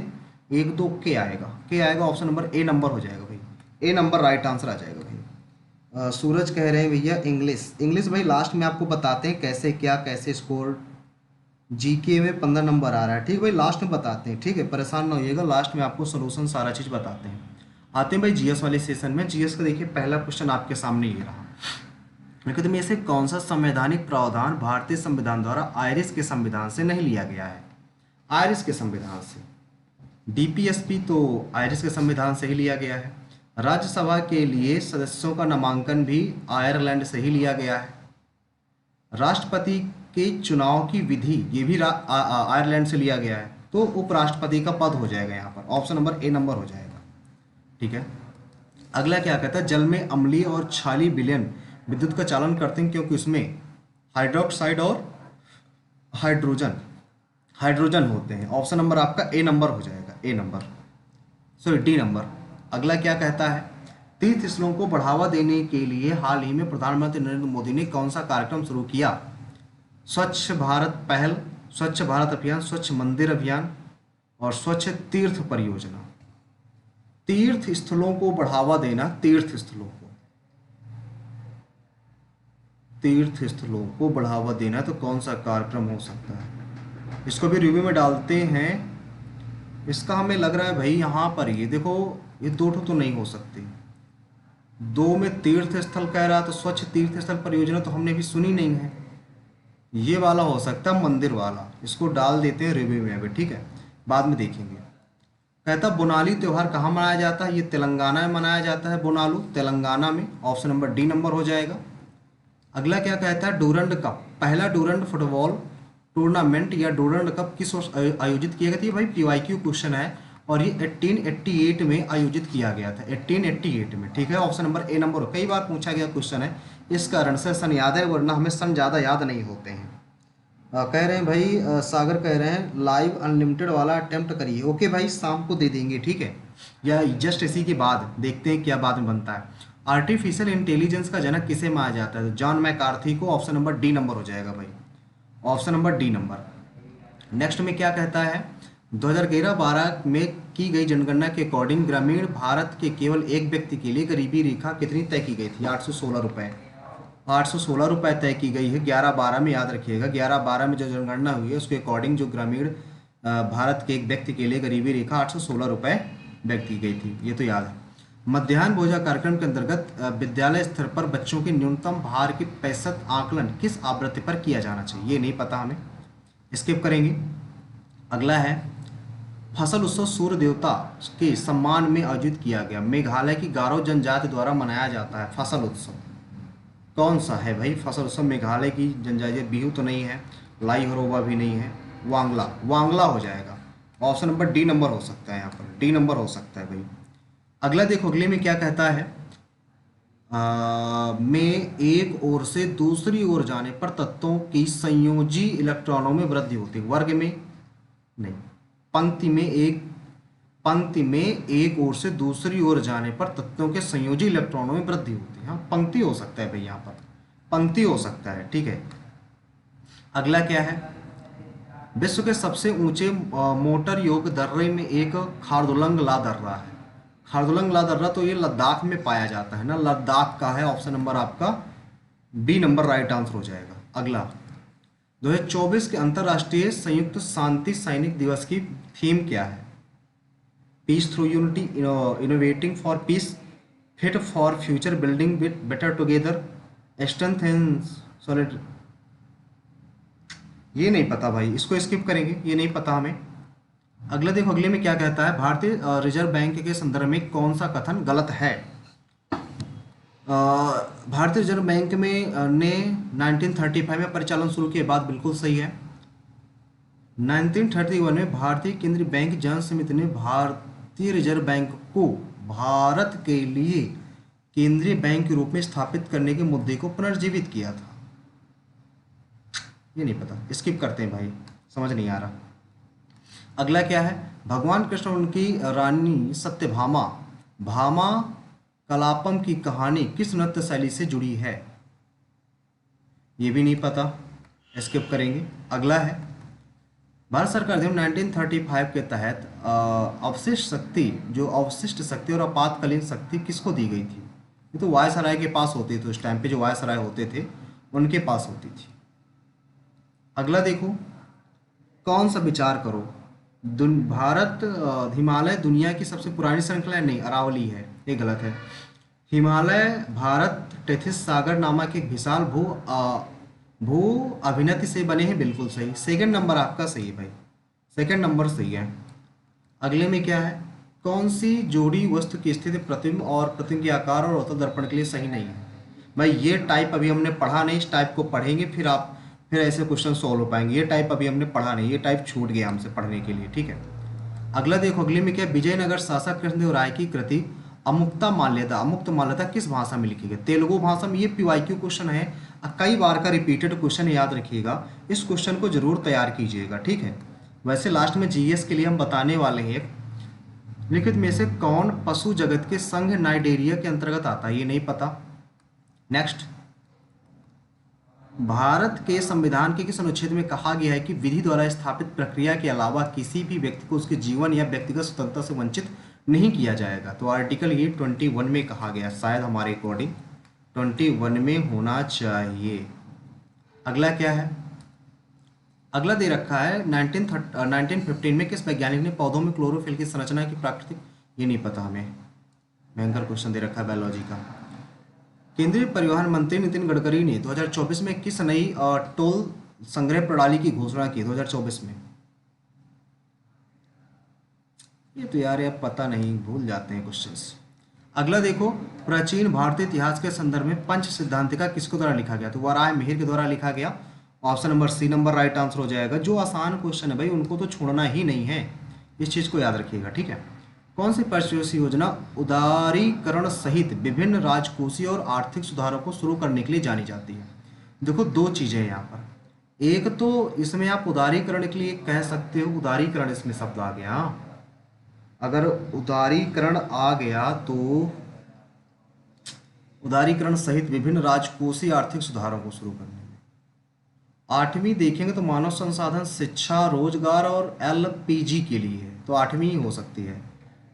1 2 के आएगा, के आएगा, ऑप्शन नंबर ए नंबर हो जाएगा भाई, ए नंबर राइट आंसर आ जाएगा भाई। सूरज कह रहे हैं भैया इंग्लिश, इंग्लिश भाई लास्ट में आपको बताते हैं कैसे क्या, कैसे स्कोर, जीके में 15 नंबर आ रहा है, ठीक भाई लास्ट में बताते हैं, ठीक है, परेशान ना होइएगा, लास्ट में आपको सोल्यूशन सारा चीज़ बताते हैं। आते हैं भाई जीएस वाले सेशन में। जीएस का देखिए पहला क्वेश्चन आपके सामने ये रहा, लेकिन में से कौन सा संवैधानिक प्रावधान भारतीय संविधान द्वारा आयरिश के संविधान से नहीं लिया गया है, आयरिश के संविधान से, डीपीएसपी तो आयरिश के संविधान से ही लिया गया है, राज्यसभा के लिए सदस्यों का नामांकन भी आयरलैंड से ही लिया गया है, राष्ट्रपति के चुनाव की विधि ये भी आयरलैंड से लिया गया है, तो उपराष्ट्रपति का पद हो जाएगा यहाँ पर, ऑप्शन नंबर ए नंबर हो जाएगा। ठीक है, अगला क्या कहता है, जल में अम्लीय और क्षारीय विलयन विद्युत का चालन करते हैं क्योंकि उसमें हाइड्रोक्साइड और हाइड्रोजन होते हैं, ऑप्शन नंबर आपका ए नंबर हो जाएगा, ए नंबर, सॉरी डी नंबर। अगला क्या कहता है, तीर्थ स्थलों को बढ़ावा देने के लिए हाल ही में प्रधानमंत्री नरेंद्र मोदी ने कौन सा कार्यक्रम शुरू किया, स्वच्छ भारत पहल, स्वच्छ भारत अभियान, स्वच्छ मंदिर अभियान और स्वच्छ तीर्थ परियोजना। तीर्थ स्थलों को बढ़ावा देना, तीर्थ स्थलों को बढ़ावा देना, तो कौन सा कार्यक्रम हो सकता है, इसको भी रिव्यू में डालते हैं। इसका हमें लग रहा है भाई यहाँ पर ये देखो, ये दो तो नहीं हो सकती, 2 में तीर्थ स्थल कह रहा, तो स्वच्छ तीर्थ स्थल परियोजना तो हमने भी सुनी नहीं है, ये वाला हो सकता है मंदिर वाला, इसको डाल देते हैं रिव्यू में अभी, ठीक है, बाद में देखेंगे। कहता बोनाली त्यौहार कहाँ मनाया जाता है, ये तेलंगाना में मनाया जाता है, बोनालू तेलंगाना में, ऑप्शन नंबर डी नंबर हो जाएगा। अगला क्या कहता है, डूरंड कप, पहला डूरंड फुटबॉल टूर्नामेंट या डूरंड कप किस वर्ष आयोजित किया गया था, भाई पीवाईक्यू क्वेश्चन है, और ये 1888 में आयोजित किया गया था, 1888 में, ठीक है, ऑप्शन नंबर ए नंबर, कई बार पूछा गया क्वेश्चन है, इस कारण से सन याद है, वरना हमें सन ज़्यादा याद नहीं होते हैं। कह रहे हैं भाई सागर कह रहे हैं लाइव अनलिमिटेड वाला अटेम्प्ट करिए, ओके भाई शाम को दे देंगे, ठीक है, या जस्ट इसी के बाद देखते हैं क्या बाद में बनता है। आर्टिफिशियल इंटेलिजेंस का जनक किसे माना जाता है, जॉन मैकार्थी को, ऑप्शन नंबर डी नंबर हो जाएगा भाई, option number D number. Next में क्या कहता है, 2011-12 में की गई जनगणना के अकॉर्डिंग ग्रामीण भारत के केवल एक व्यक्ति के लिए गरीबी रेखा कितनी तय की गई थी, 816 रुपये, 816 रुपये तय की गई है 11-12 में, याद रखिएगा 11-12 में जो जनगणना हुई है उसके अकॉर्डिंग जो ग्रामीण भारत के एक व्यक्ति के लिए गरीबी रेखा 816 रुपये व्यक्त की गई थी, ये तो याद है। मध्याह्न भोजन कार्यक्रम के अंतर्गत विद्यालय स्तर पर बच्चों के न्यूनतम भार की प्रतिशत आकलन किस आवृत्ति पर किया जाना चाहिए, ये नहीं पता हमें, स्किप करेंगे। अगला है फसल उत्सव सूर्य देवता के सम्मान में आयोजित किया गया, मेघालय की गारो जनजाति द्वारा मनाया जाता है फसल उत्सव, कौन सा है भाई फसल उत्सव, मेघालय की जनजाति, बिहू तो नहीं है, लाई हरोबा भी नहीं है, वांगला हो जाएगा, ऑप्शन नंबर डी नंबर हो सकता है, यहाँ पर डी नंबर हो सकता है भाई। अगला देखो, अगले में क्या कहता है, में एक ओर से दूसरी ओर जाने पर तत्वों की संयोजी इलेक्ट्रॉनों में वृद्धि होती है, वर्ग में नहीं, पंक्ति में एक ओर से दूसरी ओर जाने पर तत्वों के संयोजी इलेक्ट्रॉनों में वृद्धि होती है, हाँ पंक्ति हो सकता है भाई, यहाँ पर पंक्ति हो सकता है, ठीक है। अगला क्या है, विश्व के सबसे ऊंचे मोटर योग दर्रे में एक खारदुलंग ला दर्रा है, खारदुलंग ला दर्रा तो ये लद्दाख में पाया जाता है ना, लद्दाख का है, ऑप्शन नंबर आपका बी नंबर राइट आंसर हो जाएगा। अगला 2024 के अंतर्राष्ट्रीय संयुक्त शांति सैनिक दिवस की थीम क्या है? Peace through unity, innovating for peace, fit for future, building with better together, strengthens solid. ये नहीं पता भाई, इसको स्किप करेंगे, ये नहीं पता हमें। अगला देखो, अगले में क्या कहता है, भारतीय रिजर्व बैंक के संदर्भ में कौन सा कथन गलत है? भारतीय रिजर्व बैंक में ने 1935 में परिचालन शुरू किए, बात बिल्कुल सही है। 1931 में भारतीय केंद्रीय बैंक जन समिति ने भारतीय रिजर्व बैंक को भारत के लिए केंद्रीय बैंक के रूप में स्थापित करने के मुद्दे को पुनर्जीवित किया था। ये नहीं पता, स्किप करते हैं भाई, समझ नहीं आ रहा। अगला क्या है, भगवान कृष्ण और उनकी रानी सत्यभामा भामा कलापम की कहानी किस नृत्य शैली से जुड़ी है? ये भी नहीं पता, स्किप करेंगे। अगला है, भारत सरकार अधिनियम 1935 के तहत अवशिष्ट शक्ति और आपातकालीन शक्ति किसको दी गई थी? ये तो वायसराय के पास होती थी, उस टाइम पे जो वायसराय होते थे उनके पास होती थी। अगला देखो, कौन सा विचार करो, भारत हिमालय दुनिया की सबसे पुरानी श्रृंखला है? नहीं, अरावली है, ये गलत है। हिमालय भारत टेथिस सागर नामक एक विशाल भू अभिनति से बने हैं, बिल्कुल सही। सेकंड नंबर आपका सही है भाई, सेकंड नंबर सही है। अगले में क्या है, कौन सी जोड़ी वस्तु की स्थिति प्रतिबिंब और प्रतिबिंब के आकार और अवतल दर्पण के लिए सही नहीं है? भाई ये टाइप अभी हमने पढ़ा नहीं, इस टाइप को पढ़ेंगे फिर ऐसे क्वेश्चन सॉल्व हो पाएंगे। ये टाइप अभी हमने पढ़ा नहीं, ये टाइप छूट गया हमसे पढ़ने के लिए, ठीक है। अगला देखो, अगले में क्या, विजयनगर शासक कृष्णदेव राय की कृति अमुक्ता माल्यदा किस भाषा में लिखी गई? तेलुगु भाषा में। ये पीवाईक्यू क्वेश्चन है, कई बार का रिपीटेड क्वेश्चन, याद रखिएगा, इस क्वेश्चन को जरूर तैयार कीजिएगा, ठीक है। वैसे लास्ट में जीएस के लिए हम बताने वाले हैं, लिखित में से कौन पशु जगत के संघ नाइडेरिया के अंतर्गत आता है? ये नहीं पता। नेक्स्ट, भारत के संविधान के किस अनुच्छेद में कहा गया है कि विधि द्वारा स्थापित प्रक्रिया के अलावा किसी भी व्यक्ति को उसके जीवन या व्यक्तिगत स्वतंत्रता से वंचित नहीं किया जाएगा? तो आर्टिकल ये 21 में कहा गया, शायद हमारे अकॉर्डिंग 21 में होना चाहिए। अगला क्या है, अगला दे रखा है 1915 में किस वैज्ञानिक ने पौधों में क्लोरोफिल की संरचना की प्राकृतिक, ये नहीं पता हमें, भयंकर क्वेश्चन दे रखा है बायोलॉजी का। केंद्रीय परिवहन मंत्री नितिन गडकरी ने 2024 में किस नई टोल संग्रह प्रणाली की घोषणा की? 2024 में, ये तो यार पता नहीं, भूल जाते हैं क्वेश्चंस। अगला देखो, प्राचीन भारतीय इतिहास के संदर्भ में पंच सिद्धांतिका किसके द्वारा लिखा गया? तो वराह मिहिर के द्वारा लिखा गया। Option number C number right answer हो जाएगा। जो आसान क्वेश्चन है भाई उनको तो छोड़ना ही नहीं है, इस चीज़ को याद रखिएगा, ठीक है। कौन सी पंचवर्षीय योजना उदारीकरण सहित विभिन्न राजकोषीय और आर्थिक सुधारों को शुरू करने के लिए जानी जाती है? देखो दो चीज़ें हैं यहाँ पर, एक तो इसमें आप उदारीकरण के लिए कह सकते हो, उदारीकरण इसमें शब्द आ गया, अगर उदारीकरण आ गया तो उदारीकरण सहित विभिन्न राजकोषीय आर्थिक सुधारों को शुरू करने में। 8वीं देखेंगे तो मानव संसाधन, शिक्षा, रोजगार और एलपीजी के लिए है, तो 8वीं ही हो सकती है,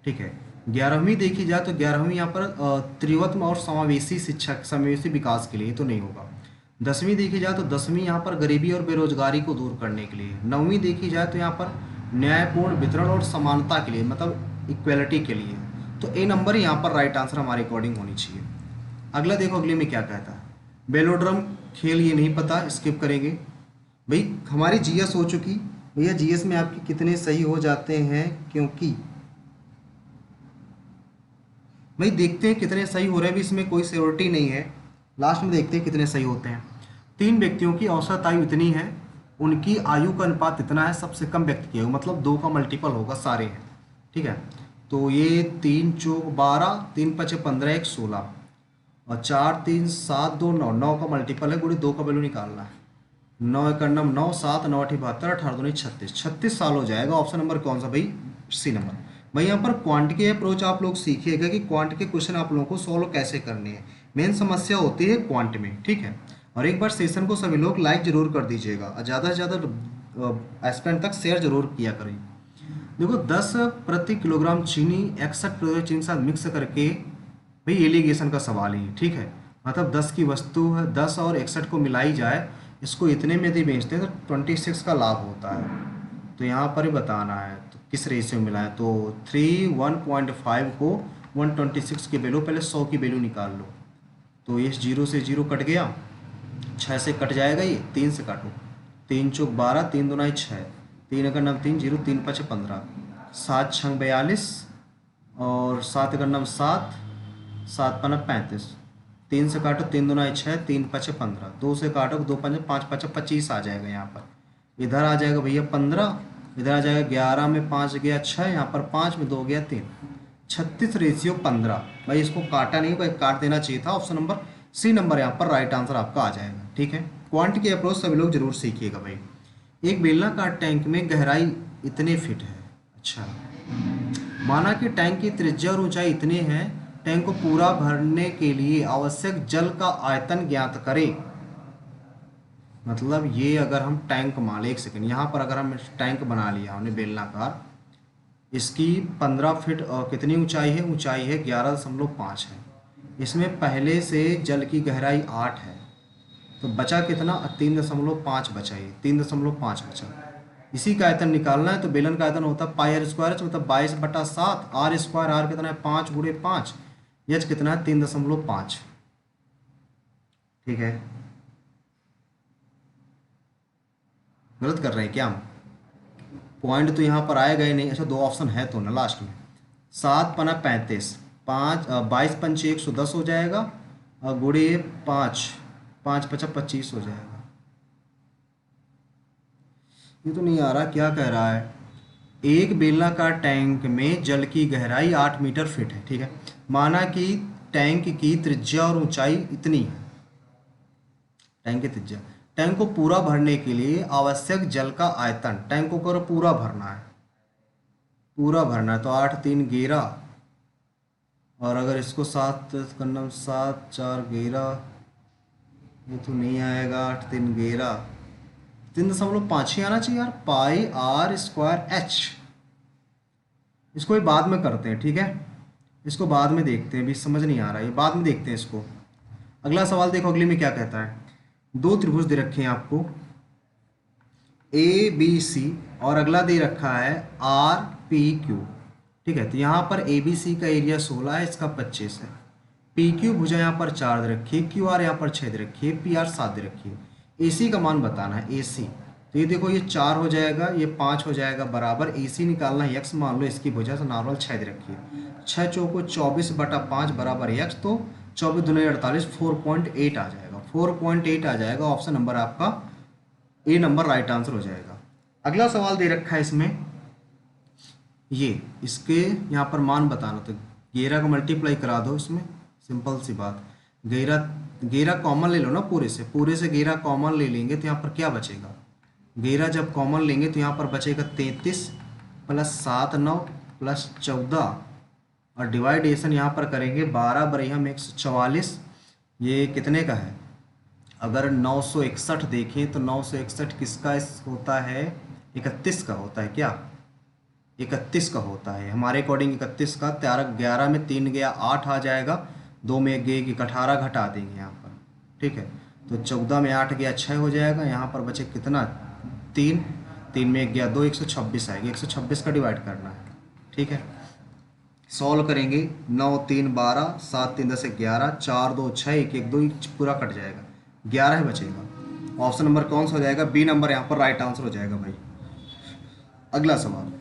ठीक है। 11वीं देखी जाए तो 11वीं यहाँ पर त्रिवत्म और समावेशी शिक्षा, समावेशी विकास के लिए, तो नहीं होगा। 10वीं देखी जाए तो 10वीं यहाँ पर गरीबी और बेरोजगारी को दूर करने के लिए। 9वीं देखी जाए तो यहाँ पर न्यायपूर्ण वितरण और समानता के लिए, मतलब इक्वेलिटी के लिए। तो ए नंबर यहाँ पर राइट आंसर हमारे अकॉर्डिंग होनी चाहिए। अगला देखो, अगले में क्या कहता है, बेलोड्रम खेल, ये नहीं पता, स्किप करेंगे। भाई हमारी जीएस हो चुकी, भैया जीएस में आपके कितने सही हो जाते हैं, क्योंकि भाई देखते हैं कितने सही हो रहे हैं, भी इसमें कोई सियोरिटी नहीं है, लास्ट में देखते हैं कितने सही होते हैं। 3 व्यक्तियों की औसत आयु इतनी है, उनकी आयु का अनुपात इतना है, सबसे कम व्यक्ति की आयु, मतलब 2 का मल्टीपल होगा, सारे हैं, ठीक है। तो ये 3 चौक 12, 3 पचे 15, 1 16 और 4 3 7 2 9, 9 का मल्टीपल है, गुणे 2 का वैल्यू निकालना है। 9 1 9 9 7 9 8 72 18 2 36, 36 साल हो जाएगा। ऑप्शन नंबर कौन सा भाई? सी नंबर। भाई यहाँ पर क्वांट के अप्रोच आप लोग सीखिएगा कि क्वांट के क्वेश्चन आप लोगों को सॉल्व कैसे करने हैं, मेन समस्या होती है क्वांट में, ठीक है। और एक बार सेशन को सभी लोग लाइक जरूर कर दीजिएगा और ज़्यादा से ज़्यादा एस्पेंट तक शेयर जरूर किया करें। देखो 10 प्रति किलोग्राम चीनी 61 चीनी के साथ मिक्स करके, भाई एलिगेशन का सवाल ही, ठीक है, मतलब 10 की वस्तु है, 10 और 61 को मिलाई जाए, इसको इतने में यदि बेचते हैं तो 26 का लाभ होता है। तो यहाँ पर ही बताना है तो किस रेशियो मिला है। तो 3 1.5 को 126 की वैल्यू, पहले 100 की वैल्यू निकाल लो। तो ये 0 से 0 कट गया, 6 से कट जाएगा, ये 3 से काटो, 3 चौक 12, 3 दूना 6, 3 का नाम 3, 0 3 5 15, 7 छंग 42 और 7 का नाम 7, 7 पना 35, 3 से काटो, 3 दूना 6, 3 5 15, 2 से काटो, 2 5 5 5 25 आ जाएगा। यहाँ पर इधर आ जाएगा भैया 15, इधर आ जाएगा 11 में 5 गया 6, यहाँ पर 5 में 2 गया 3, 36 रेशियो 15। भाई इसको काटा नहीं, भाई काट देना चाहिए था। ऑप्शन नंबर सी नंबर यहाँ पर राइट आंसर आपका आ जाएगा। ठीक है, क्वांटिटी अप्रोच सभी लोग जरूर सीखिएगा भाई। एक बेलनाकार टैंक में गहराई इतने फीट है। अच्छा, माना कि टैंक की त्रिज्या और ऊंचाई इतनी है, टैंक को पूरा भरने के लिए आवश्यक जल का आयतन ज्ञात करें। मतलब ये अगर हम टैंक मान लें, एक सेकंड, यहाँ पर अगर हम टैंक बना लिया हमने बेलनाकार, इसकी 15 फीट और कितनी ऊंचाई है, ऊंचाई है 11.5 है। इसमें पहले से जल की गहराई 8 है, तो बचा कितना, 3.5 बचा, ये 3.5 बचा। इसी का आयतन निकालना है। तो बेलन का आयतन होता है पाई आर स्क्वायर, मतलब 22/7, आर स्क्वायर, आर कितना है 5 गुणे 5, एच कितना है 3.5। ठीक है, गलत कर रहे हैं क्या हम? पॉइंट तो यहाँ पर आएगा ही नहीं। अच्छा, 2 ऑप्शन है तो ना लास्ट में। 7 पना 35, 5 22 पंचे 110 हो जाएगा, और गुणे 5, 5 5 25 हो जाएगा। ये तो नहीं आ रहा, क्या कह रहा है। एक बेलनाकार टैंक में जल की गहराई 8 मीटर फीट है। ठीक है, माना कि टैंक की त्रिज्या और ऊंचाई इतनी है, टैंक की त्रिज्या, टैंक को पूरा भरने के लिए आवश्यक जल का आयतन, टैंक को करो पूरा भरना है, पूरा भरना है तो 8 3 11, और अगर इसको 7 करना 7 4 11, ये तो नहीं आएगा, 8 3 11, 3.5 ही आना चाहिए यार, पाई आर स्क्वायर एच। इसको भी बाद में करते हैं। ठीक है, इसको बाद में देखते हैं, अभी समझ नहीं आ रहा, ये बाद में देखते हैं इसको। अगला सवाल देखो, अगले में क्या कहता है। 2 त्रिभुज दे रखे हैं आपको ए बी सी, और अगला दे रखा है आर पी क्यू। ठीक है, तो यहाँ पर ए बी सी का एरिया 16 है, इसका 25 है। पी क्यू भुजा यहाँ पर 4 दे रखी है, क्यू आर यहाँ पर 6 दे रखी है, पी आर 7 दे रखी है। ए सी का मान बताना है, ए सी। तो ये देखो, ये 4 हो जाएगा, ये 5 हो जाएगा बराबर, ए सी निकालना है यक्स, मान लो इसकी भुजा से नॉर्मल 6 दे रखी है, 6 चौको 24/5 बराबर यक्स, तो 24 दूनी 48, 4.8 आ जाएगा, 4.8 आ जाएगा। ऑप्शन नंबर आपका ए नंबर राइट आंसर हो जाएगा। अगला सवाल दे रखा है इसमें, ये इसके यहाँ पर मान बताना, तो 11 का मल्टीप्लाई करा दो इसमें, सिंपल सी बात। 11 कॉमन ले लो ना, पूरे से 11 कॉमन ले लेंगे तो यहाँ पर क्या बचेगा, 11 जब कॉमन लेंगे तो यहाँ पर बचेगा 33 प्लस 7 9 प्लस 14, और डिवाइडेशन यहाँ पर करेंगे 12 बरहिया में 144, ये कितने का है। अगर 961 देखें तो 961 किसका होता है, 31 का होता है क्या, 31 का होता है हमारे अकॉर्डिंग, 31 का। 11 में 3 गया 8 आ जाएगा, 2 में 1 गया 18 घटा देंगे यहाँ पर। ठीक है, तो 14 में 8 गया 6 हो जाएगा, यहाँ पर बचे कितना 3, 3 में 1 गया 2, 126 आएगी, 126 का डिवाइड करना है। ठीक है, सॉल्व करेंगे, 9 3 12, 7 3 10 11, 4 2 6, 1 1 2, पूरा कट जाएगा, 11 ही बचेगा। ऑप्शन नंबर कौन सा हो जाएगा, बी नंबर यहाँ पर राइट आंसर हो जाएगा भाई। अगला सवाल,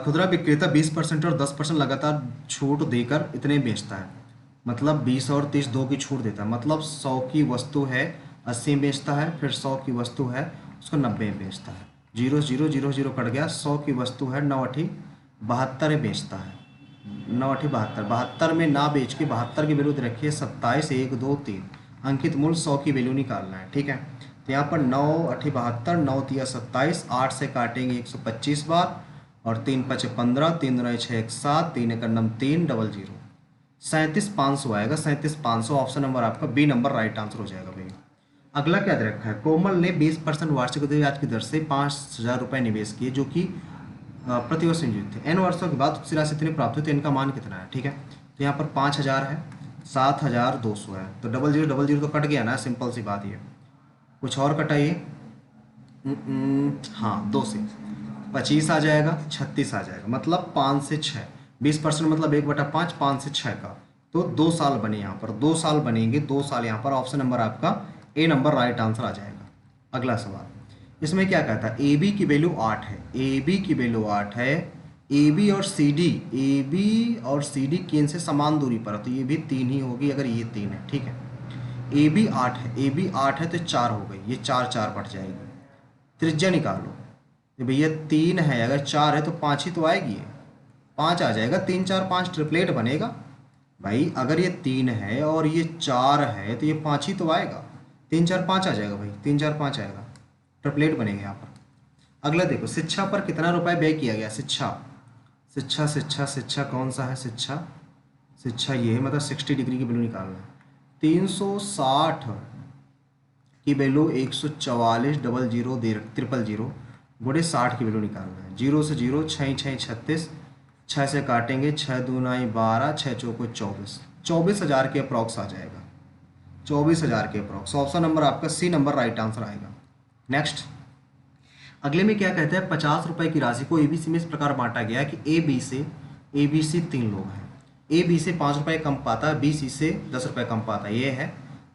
खुदरा विक्रेता 20% और 10% लगातार छूट देकर इतने बेचता है, मतलब 20 और 30 2 की छूट देता है, मतलब 100 की वस्तु है 80 में बेचता है, फिर 100 की वस्तु है उसको 90 में बेचता है। 0 0 0 0 कट गया, 100 की वस्तु है 9 8 72 में बेचता है, 9 8 72, 72 में ना बेच के 72 की वैल्यू दे रखी है 27 1 2 3, अंकित मूल्य 100 की वैल्यू निकालना है। ठीक है, तो यहाँ पर 9 8 72, 9 3 27, 8 से काटेंगे 125 बार, और 3 5 15, 3 2 6 1 7, 3 1 9 3 0 0, 37,500 आएगा, 37,500। ऑप्शन नंबर आपका बी नंबर राइट आंसर हो जाएगा भैया। अगला क्या दे रखा है, कोमल ने 20% वार्षिक ब्याज की दर से 5,000 रुपये निवेश किए, जो कि प्रतिवर्ष नियोजित थे। n वर्षों के बाद उस राशि इतनी प्राप्त हुई, तो इनका मान कितना है। ठीक है, तो यहाँ पर 5,000 है, 7,200 है, तो 0 0 0 0 तो कट गया ना, सिंपल सी बात ये। कुछ और कटाइए। हाँ, 2 से 25 आ जाएगा, 36 आ जाएगा, मतलब 5 से 6, 20% मतलब 1/5, 5 से 6 का। तो 2 साल बने यहाँ पर, 2 साल बनेंगे, 2 साल यहाँ पर। ऑप्शन नंबर आपका ए नंबर राइट आंसर आ जाएगा। अगला सवाल, इसमें क्या कहता है, ए बी की वैल्यू 8 है, ए बी की वैल्यू 8 है, ए बी और सी डी, ए बी और सी डी केंद्र से समान दूरी पर है, तो ये भी 3 ही होगी अगर ये 3 है, ठीक है। ए बी 8 है, ए बी 8 है तो 4 हो गई, ये 4 4 बढ़ जाएगी। त्रिज्या निकालो, ये भैया 3 है, अगर 4 है तो 5 ही तो आएगी, ये 5 आ जाएगा, 3 4 5 ट्रिपलेट बनेगा। भाई अगर ये 3 है और ये 4 है तो ये 5 ही तो आएगा, 3 4 5 आ जाएगा भाई, 3 4 5 आएगा, ट्रिपलेट बनेगा यहाँ पर। अगला देखो, शिक्षा पर कितना रुपए व्यय किया गया, शिक्षा शिक्षा शिक्षा शिक्षा कौन सा है, शिक्षा शिक्षा ये है, मतलब 60 डिग्री की वैल्यू निकालना है। 360 की वैल्यू 144 डबल जीरो दे ट्रिपल जीरो गुणे 60 की वैल्यू निकालना है। 0 से 0, 6 6 36, 6 से काटेंगे, 6 दूनाई 12, 6 चौको 24, 24,000 के अप्रॉक्स आ जाएगा, 24,000 के अप्रॉक्स। ऑप्शन नंबर आपका सी नंबर राइट आंसर आएगा। नेक्स्ट, अगले में क्या कहते हैं, 50 रुपए की राशि को एबीसी में इस प्रकार बांटा गया है कि ए बी सी 3 लोग हैं, ए बी से 5 रुपये कम पाता है, बी सी से 10 रुपये कम पाता है, ये है,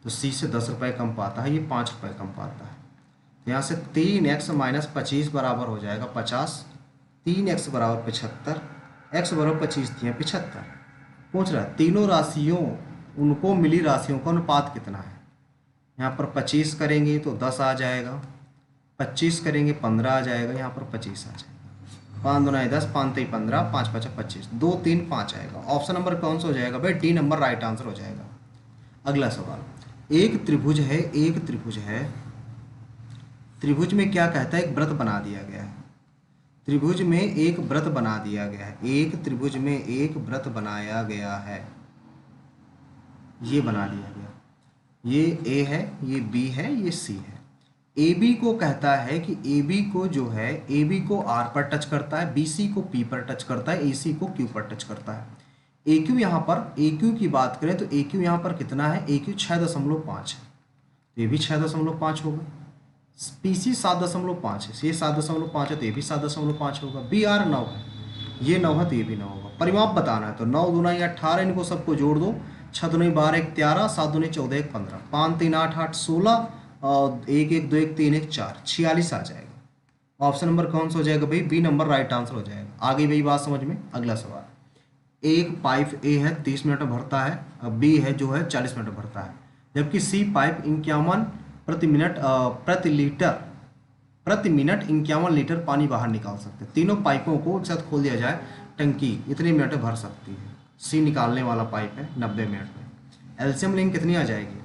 तो सी से 10 रुपये कम पाता है, ये 5 रुपये कम पाता है। तो यहाँ से 3x माइनस 25 बराबर हो जाएगा 50, 3x बराबर 75, x बराबर 25 दिए 75। पूछ रहा है तीनों राशियों, उनको मिली राशियों का अनुपात कितना है। यहाँ पर 25 करेंगे तो 10 आ जाएगा, 25 करेंगे 15 आ जाएगा, यहाँ पर 25 आ जाएगा, 5 दूना 10, 5 3 15, 5 5 25, 2 3 5 आएगा। ऑप्शन नंबर कौन सा हो जाएगा भाई, डी नंबर राइट आंसर हो जाएगा। अगला सवाल, एक त्रिभुज है, एक त्रिभुज है, त्रिभुज में क्या कहता है, एक वृत्त बना दिया गया है, त्रिभुज में एक वृत्त बना दिया गया है, एक त्रिभुज में एक वृत्त बनाया गया है, ये बना दिया गया, ये ए है, ये बी है, ये सी है। ए बी को कहता है कि ए बी को जो है, ए बी को आर पर टच करता है, बी सी को पी पर टच करता है, ए सी को क्यू पर टच करता है। ए क्यू यहाँ पर, ए क्यू की बात करें तो ए क्यू यहाँ पर कितना है, ए क्यू 6.5 है, तो ये भी 6.5 होगा, पी सी 7.5 है, ये 7.5 है, तो ये भी 7.5 होगा, बी आर 9 है, ये 9 है तो ये भी 9 होगा। परिमाप बताना है तो 9 दूना 18, इनको सबको जोड़ दो, 6 दूनी 12 1 13, 7 दूनी 14 1 15, 5 3 8 8 16 और 1 1 2 1 3 1 4, 46 आ जाएगा। ऑप्शन नंबर कौन सा हो जाएगा भाई, बी नंबर राइट आंसर हो जाएगा। आगे वही बात समझ में। अगला सवाल, एक पाइप ए है 30 मिनट में भरता है, बी है जो है 40 मिनट में भरता है, जबकि सी पाइप 51 प्रति मिनट प्रति मिनट 51 लीटर पानी बाहर निकाल सकते हैं। तीनों पाइपों को एक साथ खोल दिया जाए, टंकी इतने मिनट में भर सकती है। सी निकालने वाला पाइप है 90 मिनट में। एलसीएम लेंगे कितनी आ जाएगी,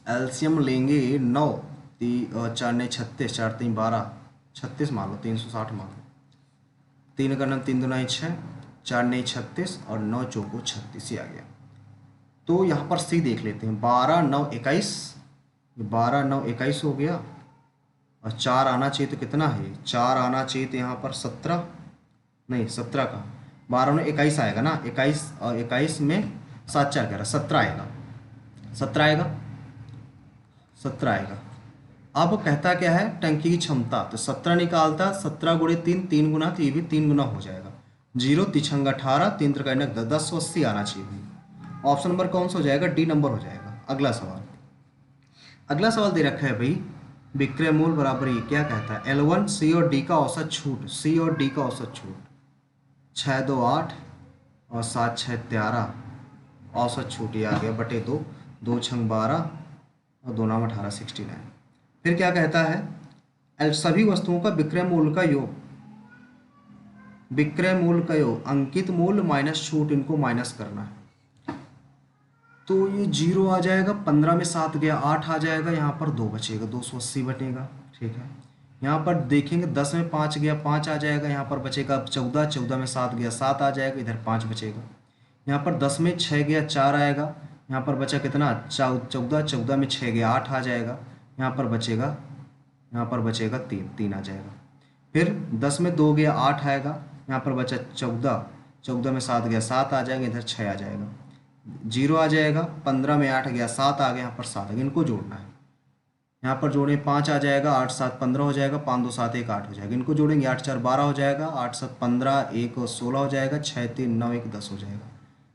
एलसीएम लेंगे 9, 4 नहीं 36, 4 3 12, 36 मान लो, 360 मान लो, 3 का 9 3 दूना 6, 4 नहीं 36 और 9 चौको 36 ही आ गया। तो यहाँ पर सी देख लेते हैं, 12 9 21, 12 9 21 हो गया, और 4 आना चाहिए तो कितना है, 4 आना चाहिए तो यहाँ पर 17, नहीं 17 का 12 9 21 आएगा ना, 21 और 21 में 7 4 11, 17 आएगा, 17 आएगा, 17 आएगा। अब कहता क्या है टंकी की क्षमता, तो 17 निकालता, 17 गुणे 3, 3 गुना, तो ये भी 3 गुना हो जाएगा, 0 तिछंग 18, 3 त्रिक 10, 80 आना चाहिए। ऑप्शन नंबर कौन सा हो जाएगा, डी नंबर हो जाएगा। अगला सवाल, अगला सवाल दे रखा है भाई, विक्रय मूल्य बराबर ये क्या कहता है, L1 सी और डी का औसत छूट, सी और डी का औसत छूट 6 2 8 और 7 6 13, औसत छूट ये आ गया बटे 2, 2 छंग 12 और 2 नाम 18, 69। फिर क्या कहता है, सभी वस्तुओं का विक्रय मूल्य का योग, विक्रय मूल्य का योग, अंकित मूल्य माइनस छूट, इनको माइनस करना है, तो ये 0 आ जाएगा, 15 में 7 गया 8 आ जाएगा, यहाँ पर 2 बचेगा, 280 बचेगा, ठीक है। यहाँ पर देखेंगे 10 में 5 गया 5 आ जाएगा, यहाँ पर बचेगा 14, 14 में 7 गया 7 आ जाएगा, इधर 5 बचेगा। यहाँ पर 10 में 6 गया 4 आएगा, यहाँ पर बचा कितना 14, 14 में 6 गया 8 आ जाएगा, यहाँ पर बचेगा 3, 3 आ जाएगा। फिर 10 में 2 गया 8 आएगा, यहाँ पर बचा 14, 14 में 7 गया 7 आ जाएगा, इधर 6 आ जाएगा, 0 आ जाएगा, 15 में 8 गया 7 आ गया, यहाँ पर 7 आ गया, इनको जोड़ना है। यहाँ पर जोड़े 5 आ जाएगा, 8 7 15 हो जाएगा, 5 2 7 1 8 हो जाएगा। इनको जोड़ेंगे 8 4 12 हो जाएगा, 8 7 15, 1 और 16 हो जाएगा, 6 3 9 1 10 हो जाएगा,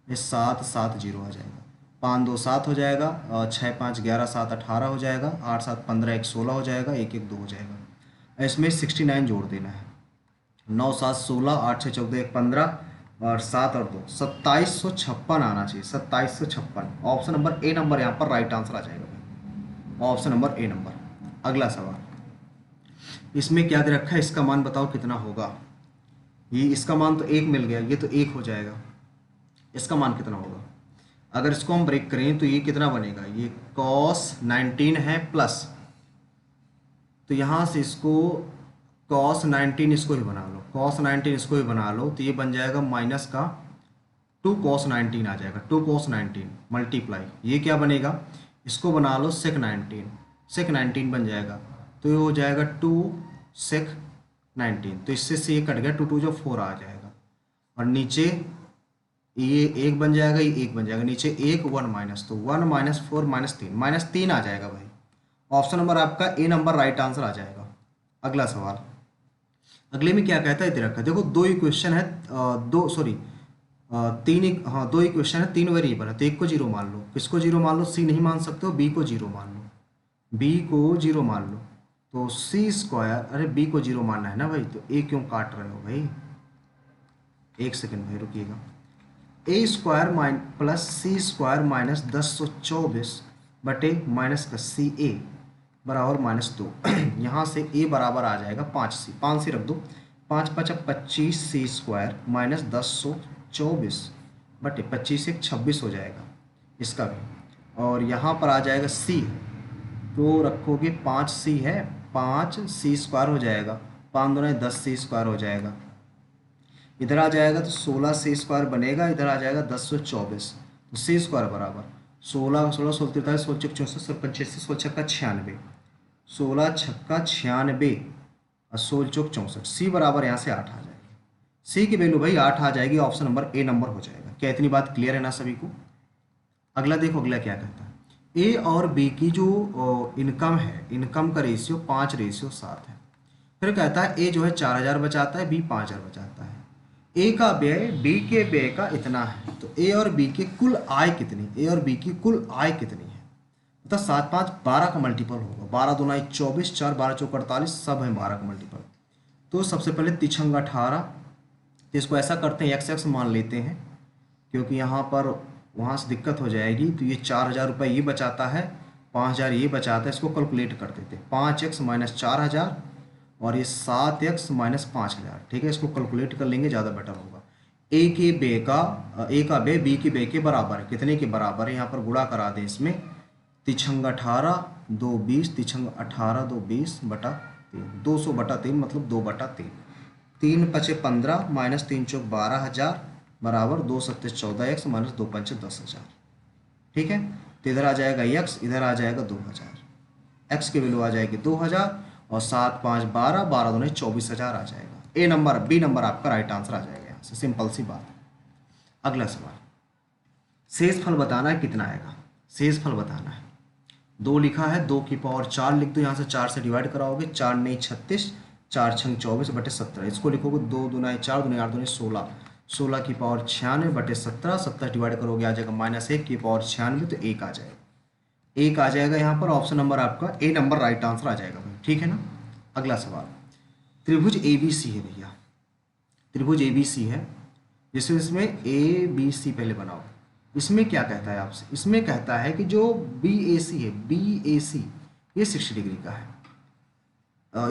ये 7 7 0 आ जाएगा, 5 2 7 हो जाएगा, और 6 5 11 7 18 हो जाएगा, 8 7 15 1 16 हो जाएगा, 1 1 2 हो जाएगा। इसमें 69 जोड़ देना है, 9 7 16, 8 6 14 1 15, और 7 और 2 2756 आना चाहिए, 2756। ऑप्शन नंबर ए नंबर यहाँ पर राइट आंसर आ जाएगा भाई, ऑप्शन नंबर ए नंबर। अगला सवाल, इसमें क्या दे रखा है, इसका मान बताओ कितना होगा। ये इसका मान तो 1 मिल गया, ये तो 1 हो जाएगा, इसका मान कितना होगा। अगर इसको हम ब्रेक करें तो ये कितना बनेगा, ये cos 19 है प्लस, तो यहाँ से इसको cos 19 इसको ही बना लो, cos 19 इसको ही बना लो, तो ये बन जाएगा माइनस का 2 cos 19 आ जाएगा, 2 cos 19 मल्टीप्लाई, ये क्या बनेगा, इसको बना लो sec 19, sec 19 बन जाएगा, तो ये हो जाएगा 2 sec 19, तो इससे से ये कट गया, 2 2 जो 4 आ जाएगा, और नीचे ये 1 बन जाएगा, ये 1 बन जाएगा, नीचे 1 1 माइनस, तो 1 - 4 -3 आ जाएगा भाई। ऑप्शन नंबर आपका ए नंबर राइट आंसर आ जाएगा। अगला सवाल, अगले में क्या कहता है दे रखा है, देखो दो इक्वेशन है, दो सॉरी हाँ दो इक्वेशन है, 3 वेरिएबल है, तो एक को जीरो मान लो, किसको जीरो मान लो, सी नहीं मान सकते हो, बी को जीरो मान लो, बी को जीरो मान लो, तो सी स्क्वायर, अरे बी को जीरो मानना है ना भाई, तो ए क्यों काट रहे हो भाई, एक सेकंड भाई रुकिएगा, ए स्क्वायर प्लस सी स्क्वायर माइनस 1024 बटे माइनस का सी ए बराबर -2। यहाँ से ए बराबर आ जाएगा 5c, 5c रख दो, 5 5 25 सी स्क्वायर माइनस 1024 बटे 25 1 26 हो जाएगा इसका भी, और यहाँ पर आ जाएगा सी, तो रखोगे 5c है, 5c स्क्वायर हो जाएगा, 5 दूना 10c स्क्वायर हो जाएगा, इधर आ जाएगा तो 16c स्क्वायर बनेगा, इधर आ जाएगा 1024, तो सी स्क्वायर बराबर 16 16 16 43 16 64 85 16 छक्का 96, 16 छक्का 96 और 16 चौक 64, सी बराबर यहाँ से 8 आ जाएगी, सी की वैल्यू भाई 8 आ जाएगी, ऑप्शन नंबर ए नंबर हो जाएगा। क्या इतनी बात क्लियर है ना सभी को। अगला देखो, अगला क्या कहता है, ए और बी की जो इनकम है, इनकम का रेशियो 5:7 है। फिर कहता है ए जो है 4000 बचाता है, बी 5000 बचाता है, ए का व्यय बी के व्यय का इतना है, तो ए और बी की कुल आय कितनी, ए और बी की कुल आय कितनी है, मतलब 7 5 12 का मल्टीपल होगा, 12 दूना 24, 4 12 चौक 48, सब है 12 का मल्टीपल। तो सबसे पहले तिछंग 18, तो इसको ऐसा करते हैं x मान लेते हैं, क्योंकि यहाँ पर वहाँ से दिक्कत हो जाएगी, तो ये 4000 रुपये ये बचाता है, 5000 ये बचाता है, इसको कैलकुलेट कर देते हैं, 5x - 4000 और ये 7x - 5000, ठीक है, इसको कैलकुलेट कर लेंगे, ज़्यादा बेटर होगा। ए का बे बी के बे के बराबर है, कितने के बराबर है, यहाँ पर गुणा करा दें इसमें, तिछंग 18 2 20, तिछंग 18 2 20 बटा 3, 200 बटा 3 मतलब 2/3, 3 5 15 माइनस 3 चौक 12000 बराबर 2 7 14x माइनस 2 5 10,000, ठीक है। तो इधर आ जाएगा x, इधर आ जाएगा 2000, x की वैल्यू आ जाएगी 2000 और 7 5 12, 12 दूनी 24,000 आ जाएगा। ए नंबर, बी नंबर आपका राइट आंसर आ जाएगा यहाँ से, सिंपल सी बात। अगला सवाल, शेष फल बताना है, कितना आएगा, शेष फल बताना है। 2 लिखा है, 2 की पावर 4 लिख दो, यहाँ से 4 से डिवाइड कराओगे, 4 नहीं 36, 4 छंग 24 बटे 17, इसको लिखोगे 2 दूना 4 दूनी 8 दूनी 16, 16 की पावर 96 बटे 17, 17 डिवाइड करोगे आ जाएगा -1 की पावर 96, तो 1 आ जाएगा, 1 आ जाएगा यहाँ पर, ऑप्शन नंबर आपका ए नंबर राइट आंसर आ जाएगा भाई, ठीक है ना। अगला सवाल, त्रिभुज ABC है भैया, त्रिभुज ABC है, जिसमें इसमें ABC पहले बनाओ। इसमें क्या कहता है आपसे, इसमें कहता है कि जो BAC है, BAC ये 60 डिग्री का है,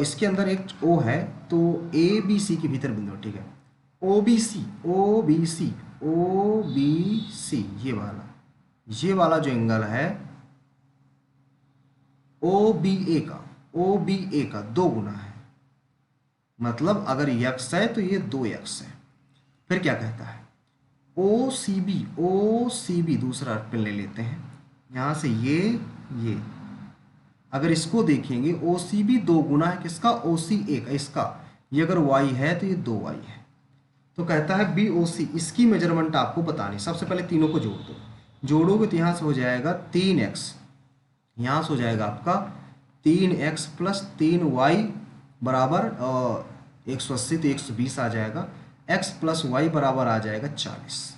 इसके अंदर एक O है, तो ABC के भीतर बिंदु, ठीक है, OBC ये वाला जो एंगल है OBA का 2 गुना है, मतलब अगर x है तो ये 2x है। फिर क्या कहता है, OCB दूसरा पेन ले लेते हैं, यहाँ से ये अगर इसको देखेंगे OCB 2 गुना है किसका, OCA का, इसका, ये अगर y है तो ये 2y है। तो कहता है BOC, इसकी मेजरमेंट आपको बतानी, सबसे पहले तीनों को जोड़ दो, जोड़ोगे तो यहाँ से हो जाएगा 3x, यहाँ से हो जाएगा आपका 3x प्लस 3y बराबर 180, तो 120 आ जाएगा। x प्लस वाई बराबर आ जाएगा 40।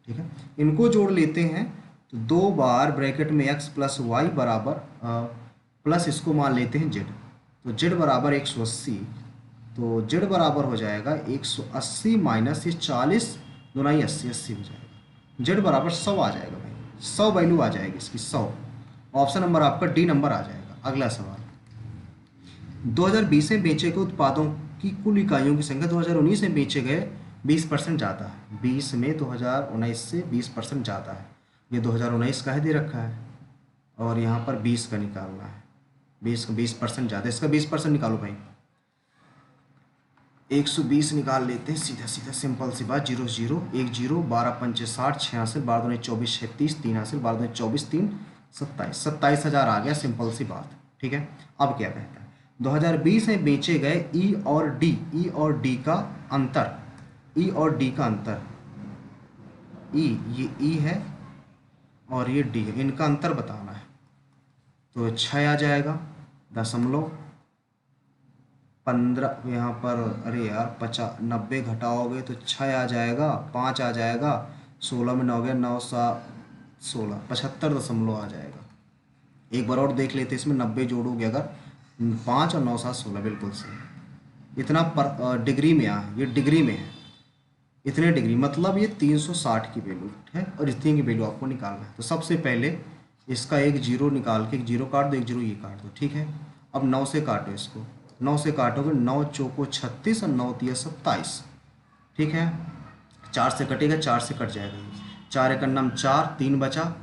ठीक है, इनको जोड़ लेते हैं तो 2 बार ब्रैकेट में x प्लस वाई बराबर प्लस इसको मान लेते हैं z, तो z बराबर 180, तो z बराबर हो जाएगा 180 माइनस ये 40 दुनाई 80, 80 हो जाएगा। z बराबर 100 आ जाएगा भाई, 100 वैल्यू आ जाएगी इसकी 100। ऑप्शन नंबर आपका डी नंबर आ जाएगा। अगला सवाल, 2020 में बेचे गए उत्पादों की कुल इकाइयों की संख्या 2019 में बेचे गए 20% ज़्यादा है। 20 में 2019 से 20% ज़्यादा है। ये 2019 का है दे रखा है और यहाँ पर 20 का निकालना है। 20% ज़्यादा, इसका 20% निकालो भाई। 120 निकाल लेते हैं सीधा सीधा, सिंपल सी बात। 0 0 1 0, 12 पंचे 60, 6 हासिल, 12 दूनी 24, 36, 3 हासिल, 12 दूनी 24, 3 27, 27,000 आ गया, सिंपल सी बात। ठीक है, अब क्या कहता है, 2020 में बेचे गए ई और डी का अंतर, ई और डी का अंतर, ये ई है और ये डी है, इनका अंतर बताना है। तो 6 आ जाएगा, 0.15 यहाँ पर, अरे यार 90 घटाओगे तो 6 आ जाएगा, 5 आ जाएगा, 16 में 9 गया, 9 7 16, 75 दशमलव आ जाएगा। एक बार और देख लेते, इसमें 90 जोड़ोगे अगर, 5 और 9 7 16, बिल्कुल सही। इतना पर डिग्री में ये डिग्री में है, इतने डिग्री, मतलब ये 360 की वैल्यू है और इतनी की वैल्यू आपको निकालना है। तो सबसे पहले इसका एक जीरो निकाल के, एक जीरो काट दो, एक जीरो ये काट दो। ठीक है, अब 9 से काटो इसको, 9 से काटोगे, 9 चौको 36 और 9 तिया 27। ठीक है, 4 से कटेगा, 4 से कट जाएगा, 4 एक नाम 4, 3 बचा,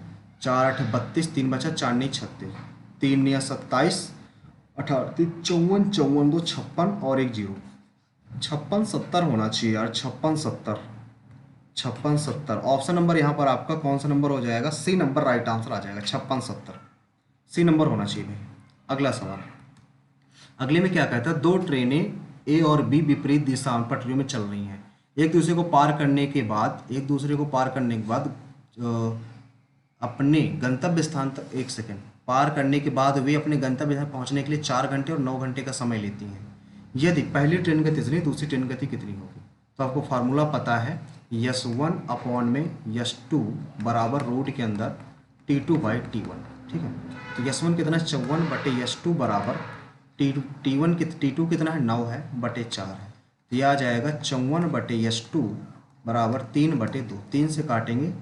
4 8 32, 3 बचा, 4 नहीं 36, 3 निया 27, 18 54, 54 2 56 और एक जीरो, 56 70 होना चाहिए यार, 56 70। ऑप्शन नंबर यहाँ पर आपका कौन सा नंबर हो जाएगा, सी नंबर राइट आंसर आ जाएगा, 56 70 सी नंबर होना चाहिए भाई। अगला सवाल, अगले में क्या कहता है, 2 ट्रेनें ए और बी विपरीत दिशा में पटरियों में चल रही हैं। एक दूसरे को पार करने के बाद अपने गंतव्य स्थान तक, एक सेकेंड, पार करने के बाद वे अपने गंतव्य स्थान पहुंचने के लिए 4 घंटे और 9 घंटे का समय लेती हैं। यदि पहली ट्रेन गति कितनी, दूसरी ट्रेन गति कितनी होगी। तो आपको फार्मूला पता है, यस1 अपॉन में यस2 बराबर रोड के अंदर T2/T1। ठीक है, तो यस1 कितना, 54 बटे यस2 बराबर T2 कितना है, 9 है बटे 4 है, तो यह आ जाएगा 54 बटे यस2 बराबर 3/2। 3 से काटेंगे,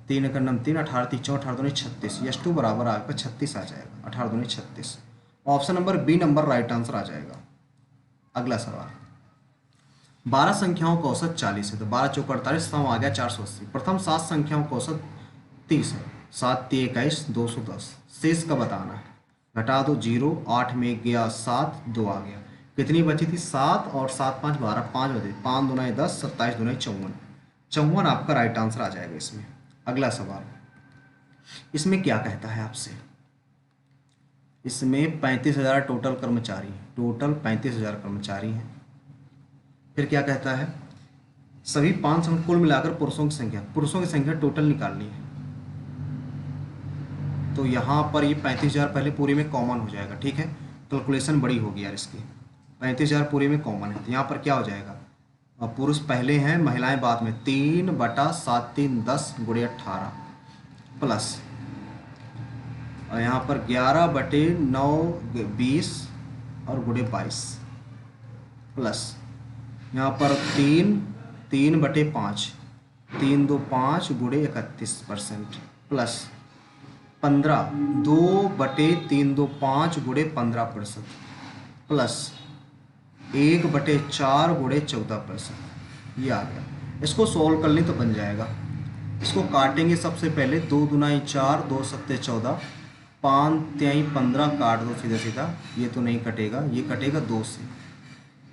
3 का नाम 3, 18 3 4, 18 दूनी 36, यस2 बराबर आपका 36 आ जाएगा, 18 दूनी 36। Option number B number right answer आ जाएगा। अगला सवाल, 12 संख्याओं का औसत 40 है, तो 12 चौक 48, सम आ गया 480। प्रथम 7 संख्याओं का औसत 30 है, 7 3 21 210, शेष का बताना है। घटा दो 0, 8 में गया 7, 2 आ गया, कितनी बची थी, 7 और 7 5 12, 5 बचे, 5 दूनाई 10, 27 दूनाई 54, 54 आपका राइट आंसर आ जाएगा इसमें। अगला सवाल, इसमें क्या कहता है आपसे, इसमें 35,000 टोटल कर्मचारी हैं, टोटल 35,000 कर्मचारी हैं। फिर क्या कहता है, सभी 5 संख्या कुल मिलाकर पुरुषों की संख्या टोटल निकालनी है। तो यहाँ पर ये 35,000 पहले पूरे में कॉमन हो जाएगा। ठीक है, कैलकुलेशन बड़ी होगी यार इसकी, 35,000 पूरे में कॉमन है, तो यहाँ पर क्या हो जाएगा, पुरुष पहले हैं, महिलाएं बाद में, 3/7 3 10 गुणे 18 प्लस, और यहाँ पर 11/9 20 और गुणे 22 प्लस, यहाँ पर 3/5 3 2 5 गुणे 31% प्लस 15 2/3 2 5 गुणे 15% प्लस 1/4 गुणे 14%। ये आ गया, इसको सॉल्व कर लें तो बन जाएगा। इसको काटेंगे सबसे पहले, 2 दूनाई 4, 2 सत्ते 14, 5 तिहाई 15 काट दो सीधा सीधा, ये तो नहीं कटेगा, ये कटेगा 2 से,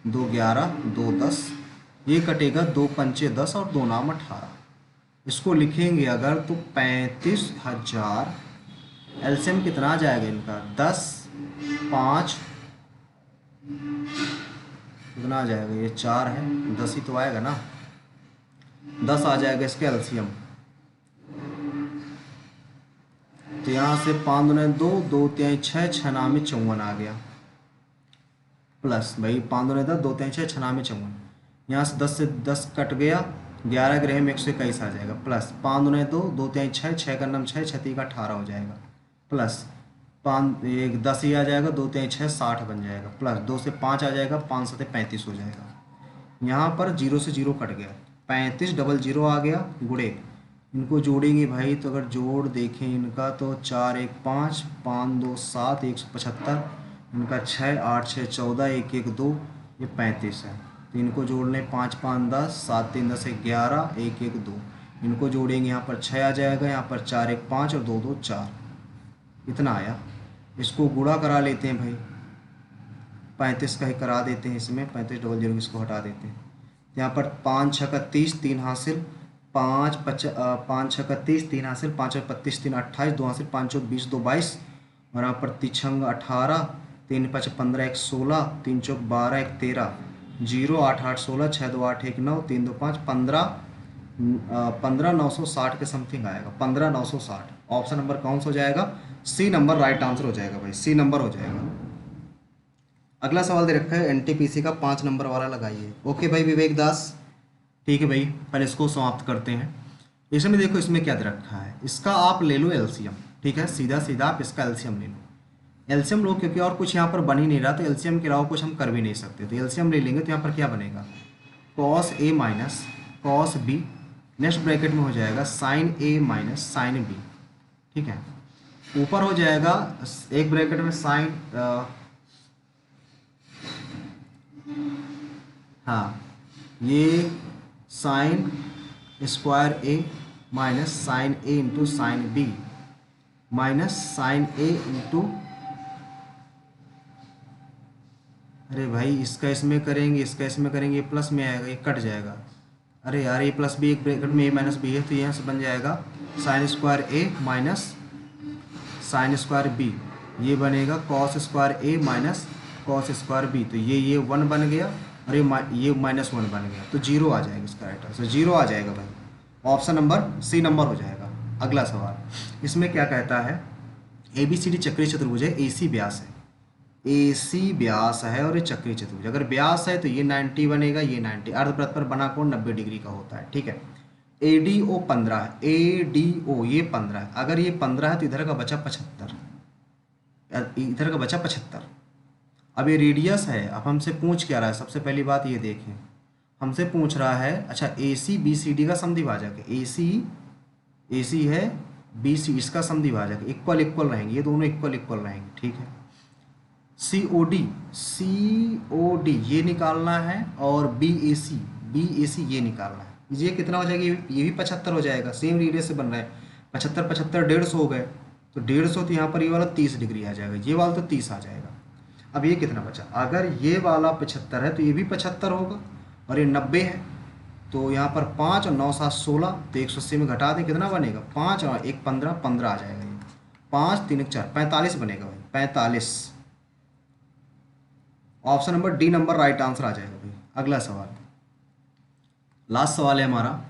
2 11 2 10, ये कटेगा 2 पंचे 10 और 2 नाम 18। इसको लिखेंगे अगर तो 35,000, एलसीएम कितना आ जाएगा इनका, 10 5 कितना आ जाएगा, ये 4 है, 10 ही तो आएगा ना, 10 आ जाएगा इसके एलसीएम। तो यहाँ से 5 दूनी 2, 2 तिहाई 6, 6 नामे 54 आ गया, प्लस भाई 5 दूनी 10, 2 तिहाई 6, 6 नामे 54। यहाँ से 10 कट गया, 11 ग्रह में 121 आ जाएगा, प्लस 5 दूनी 2, 2 तिहाई 6, 6 का 6, 6 18 हो जाएगा, प्लस 10 ही आ जाएगा, 2 तिहाई 6, 60 बन जाएगा, प्लस 2 से 5 आ जाएगा, 5 7 35 हो जाएगा। यहाँ पर 0 से 0 कट गया, 35 डबल 0 आ गया, गुड़े इनको जोड़ेंगे भाई, तो अगर जोड़ देखें इनका तो 4 1 5, 5 2 7, 175, इनका 6 8 6 14, 1 1 2, ये 35 है। तो इनको जोड़ने 5 5 10, 7 3 10 11, 1 1 2, इनको जोड़ेंगे, यहाँ पर 6 आ जाएगा, यहाँ पर 4 1 5 और 2 2 4, इतना आया। इसको गुणा करा लेते हैं भाई, 35 का ही करा देते हैं इसमें, 35 डबल 0 इसको हटा देते हैं। यहाँ पर 5 6 का 30, 3 हासिल, 5 6 का 30, 3 हासिल, 5 और 25, 3 28, 2 हासिल, 5 चौक 20, 2 22, और यहाँ पर 3 छंग 18, 3 5 15, 1 16, 3 चौक 12, 1 13, 0 8 8 16, 6 2 8 1 9, 3 2 5 15, 15,960 के समथिंग आएगा, 15,960। ऑप्शन नंबर कौन सा हो जाएगा? सी नंबर राइट आंसर हो जाएगा भाई, सी नंबर हो जाएगा। अगला सवाल दे रखा है एनटीपीसी का 5 नंबर वाला लगाइए। ओके भाई विवेक दास, ठीक है भाई, पहले इसको समाप्त करते हैं। इसमें देखो इसमें क्या दे रखा है, इसका आप ले लो एलसीएम, ठीक है, सीधा सीधा आप इसका एलसीएम ले लो। एलसीएम लो क्योंकि और कुछ यहाँ पर बन ही नहीं रहा, तो एलसीएम के अलावा कुछ हम कर भी नहीं सकते, तो एलसीएम ले लेंगे। तो यहाँ पर क्या बनेगा, cos A minus cos B, next bracket में हो जाएगा sine A minus sine B, ठीक है। ऊपर हो जाएगा एक ब्रैकेट में साइन, हाँ, ये sine square A minus sine A into sine B minus sine A into, अरे भाई इसका इसमें करेंगे, इसका इसमें करेंगे, ये प्लस में आएगा, ये कट जाएगा। अरे यार ये प्लस बी एक ब्रैकेट में ए माइनस बी है, तो यहाँ से बन जाएगा sign square A minus sine square B, ये बनेगा cos square A minus cos square B. तो ये 1 बन गया और ये -1 बन गया, तो 0 आ जाएगा इसका राइट आंसर, 0 आ जाएगा भाई, ऑप्शन नंबर सी नंबर हो जाएगा। अगला सवाल, इसमें क्या कहता है, ABCD चक्रीय चतुर्भुज है, AC व्यास है, AC व्यास है और ये चक्रीय चतुर्भुज। अगर व्यास है तो ये 90 बनेगा, ये 90, अर्धवृत्त पर बना कोण 90 डिग्री का होता है, ठीक है। ADO 15 है, ADO ये 15 है, अगर ये 15 है तो इधर का बचा 75, इधर का बचा 75। अब ये रेडियस है, अब हमसे पूछ क्या रहा है, सबसे पहली बात ये देखें, हमसे पूछ रहा है, अच्छा AC BCD का समद्विभाजक है, AC है, BC इसका समद्विभाजक, इक्वल इक्वल रहेंगे, ये दोनों इक्वल इक्वल रहेंगे, ठीक है। COD ये निकालना है, और BAC ये निकालना है। ये कितना हो जाएगा, ये भी 75 हो जाएगा, सेम रेडियस से बन रहा है, 75 75 150 हो गए, तो 150, तो यहाँ पर ये वाला 30 डिग्री आ जाएगा, ये वाला तो 30 आ जाएगा। अब ये कितना बचा, अगर ये वाला 75 है तो ये भी 75 होगा, और ये 90 है, तो यहाँ पर 5 और 9 7 16, तो 180 में घटा दें, कितना बनेगा, 5 और 1 15, 15 आ जाएगा, ये 5 3 1 4 45 बनेगा भाई, 45। Option number D number right answer आ जाएगा भाई। अगला सवाल, लास्ट सवाल है हमारा,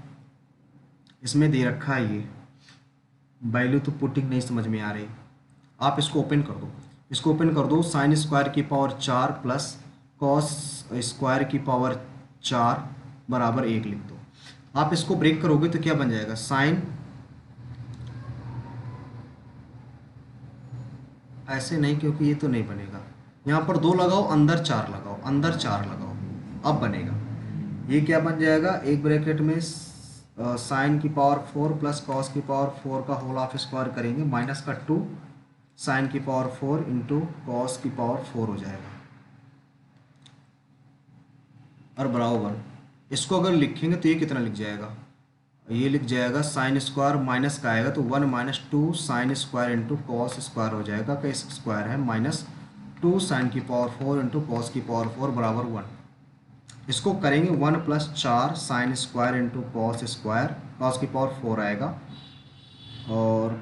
इसमें दे रखा है ये वैल्यू तो पुटिंग नहीं समझ में आ रही, आप इसको ओपन कर दो, इसको ओपन कर दो, साइन स्क्वायर की पावर 4 प्लस कॉस स्क्वायर की पावर 4 बराबर 1 लिख दो। आप इसको ब्रेक करोगे तो क्या बन जाएगा, साइन, ऐसे नहीं क्योंकि ये तो नहीं बनेगा, यहाँ पर 2 लगाओ, अंदर 4 लगाओ, अंदर 4 लगाओ, अब बनेगा। ये क्या बन जाएगा, एक ब्रैकेट में साइन की पावर 4 प्लस कॉस की पावर 4 का होल ऑफ स्क्वायर करेंगे, माइनस का 2 साइन की पावर 4 इंटू कॉस की पावर 4 हो जाएगा, और बराबर इसको अगर लिखेंगे तो ये कितना लिख जाएगा, ये लिख जाएगा साइन स्क्वायर माइनस का आएगा तो 1 minus 2 sine square into cos square हो जाएगा, का स्क्वायर है माइनस 2 साइन की पावर 4 इंटू कॉस की पावर 4 बराबर 1। इसको करेंगे 1 plus 4 sine square into cos square, cos की पावर 4 आएगा, और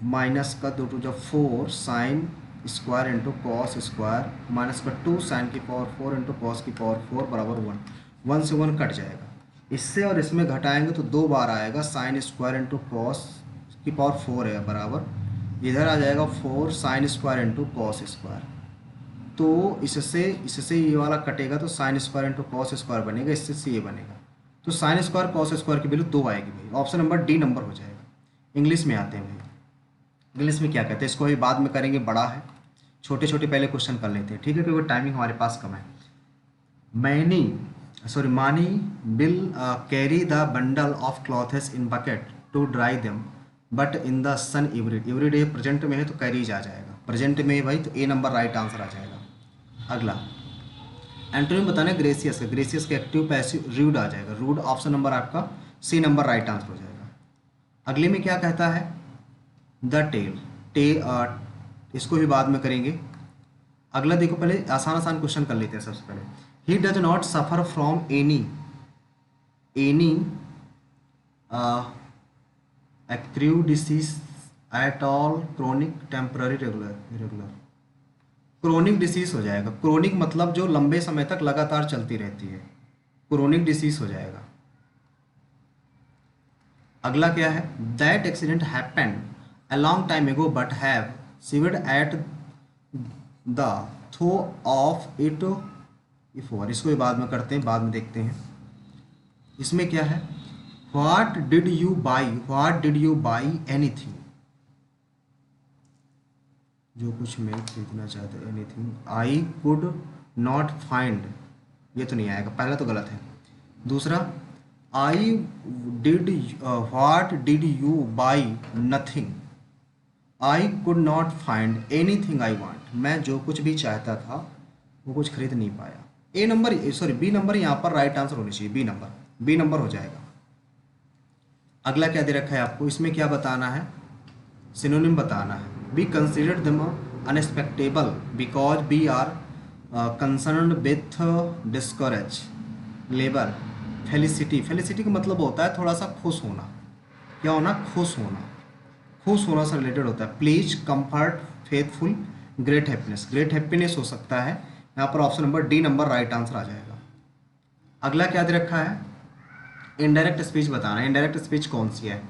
माइनस का 2 2 4 sine square into cos square, minus का 2 साइन की पावर 4 इंटू कॉस की पावर 4 बराबर 1। 1 से 1 कट जाएगा, इससे और इसमें घटाएंगे तो 2 बार आएगा, साइन स्क्वायर इंटू कॉस की पावर 4 है बराबर इधर आ जाएगा 4 sine square into cos square. तो इससे ये वाला कटेगा तो sine square into cos square बनेगा, इससे ये बनेगा। तो साइन स्क्वायर कॉस स्क्वायर की वैल्यू 2 आएगी भाई। ऑप्शन नंबर डी नंबर हो जाएगा। इंग्लिश में आते हैं भाई, इंग्लिश में क्या कहते हैं, इसको भी बाद में करेंगे, बड़ा है, छोटे छोटे पहले क्वेश्चन कर लेते हैं, ठीक है, क्योंकि टाइमिंग हमारे पास कम है। Mani will carry the bundle of clothes in bucket to dry them but in the sun every day. Present में है तो कैरीज आ जाएगा, प्रेजेंट में है भाई तो ए नंबर राइट आंसर आ जाएगा। अगला एंटोनिम बताना है ग्रेसियस का, ग्रेसियस के एक्टिव पैसिव रूड आ जाएगा, रूड ऑप्शन नंबर आपका सी नंबर राइट आंसर हो जाएगा। अगले में क्या कहता है, द टेल, इसको भी बाद में करेंगे। अगला देखो, पहले आसान आसान क्वेश्चन कर लेते हैं। सबसे पहले, he does not suffer from any acute disease at all, chronic, temporary, regular. Chronic disease हो जाएगा, क्रोनिक मतलब जो लंबे समय तक लगातार चलती रहती है, क्रोनिक डिसीज हो जाएगा। अगला क्या है, that accident happened a long time ago but have seaward at the throw of it if over. इसको भी बाद में करते हैं, बाद में देखते हैं। इसमें क्या है, what did you by anything, जो कुछ मैं खरीदना चाहता, anything I could not find, ये तो नहीं आएगा, पहला तो गलत है। दूसरा, I did what did you by nothing, I could not find anything I want, मैं जो कुछ भी चाहता था वो कुछ खरीद नहीं पाया। ए नंबर, सॉरी बी नंबर यहाँ पर राइट आंसर होनी चाहिए, बी नंबर हो जाएगा। अगला क्या दे रखा है आपको, इसमें क्या बताना है, सिनोनिम बताना है। Be considered them unexpectable because be are concerned with discourage labour. Felicity, felicity का मतलब होता है थोड़ा सा खुश होना, क्या होना, खुश होना से रिलेटेड होता है। Please, comfort, faithful, great happiness, great happiness हो सकता है। यहाँ पर option number D number right answer आ जाएगा। अगला क्या दे रखा है, इनडायरेक्ट स्पीच बताना है। इनडायरेक्ट स्पीच कौन सी है,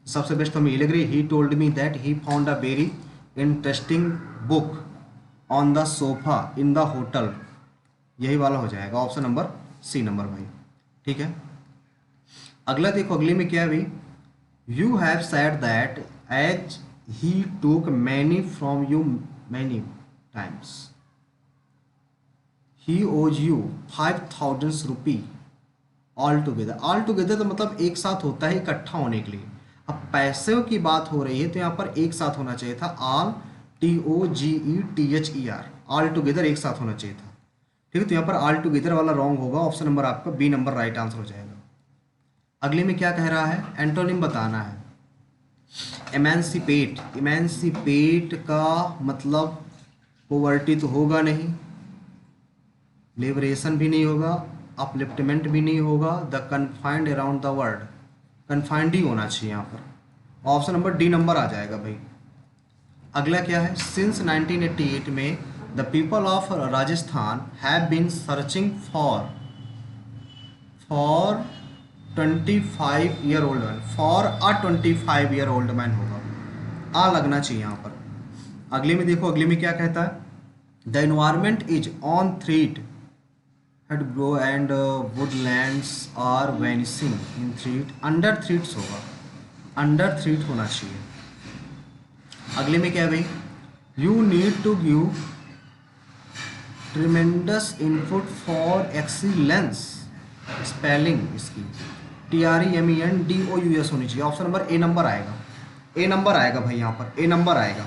सबसे बेस्ट हमें ये लग रही है, he told me that he found a very interesting book on the sofa in the hotel, यही वाला हो जाएगा, ऑप्शन नंबर सी नंबर भाई, ठीक है। अगला देखो, अगले में क्या है भाई, you have said that as he took many from you many times, he owes you 5,000 rupee all together. All together तो मतलब एक साथ होता है, इकट्ठा होने के लिए। अब पैसे की बात हो रही है तो यहाँ पर एक साथ होना चाहिए था, ऑल, TOGETHER, ऑल टुगेदर एक साथ होना चाहिए था, ठीक है। तो यहाँ पर ऑल टुगेदर वाला रॉन्ग होगा, ऑप्शन नंबर आपका बी नंबर राइट आंसर हो जाएगा। अगले में क्या कह रहा है, एंटोनिम बताना है। एमेंसिपेट, इमेंसिपेट का मतलब पोवर्टी तो होगा नहीं, लिबरेशन भी नहीं होगा, अपलिफ्टमेंट भी नहीं होगा, the confined around the world, confined ही होना चाहिए यहाँ पर, ऑप्शन नंबर डी नंबर आ जाएगा भाई। अगला क्या है, सिंस 1988 में the people of Rajasthan have been searching for 25 year old man, for a 25 year old man होगा, आ लगना चाहिए यहाँ पर। अगले में देखो, अगले में क्या कहता है, the environment is on threat had grow and woodlands are vanishing in threat, under threats होगा, under threat होना चाहिए। अगले में क्या है भाई, you need to give tremendous input for excellence, spelling इसकी TREMENDOUS होनी चाहिए, ऑप्शन नंबर ए नंबर आएगा, ए नंबर आएगा भाई, यहाँ पर ए नंबर आएगा।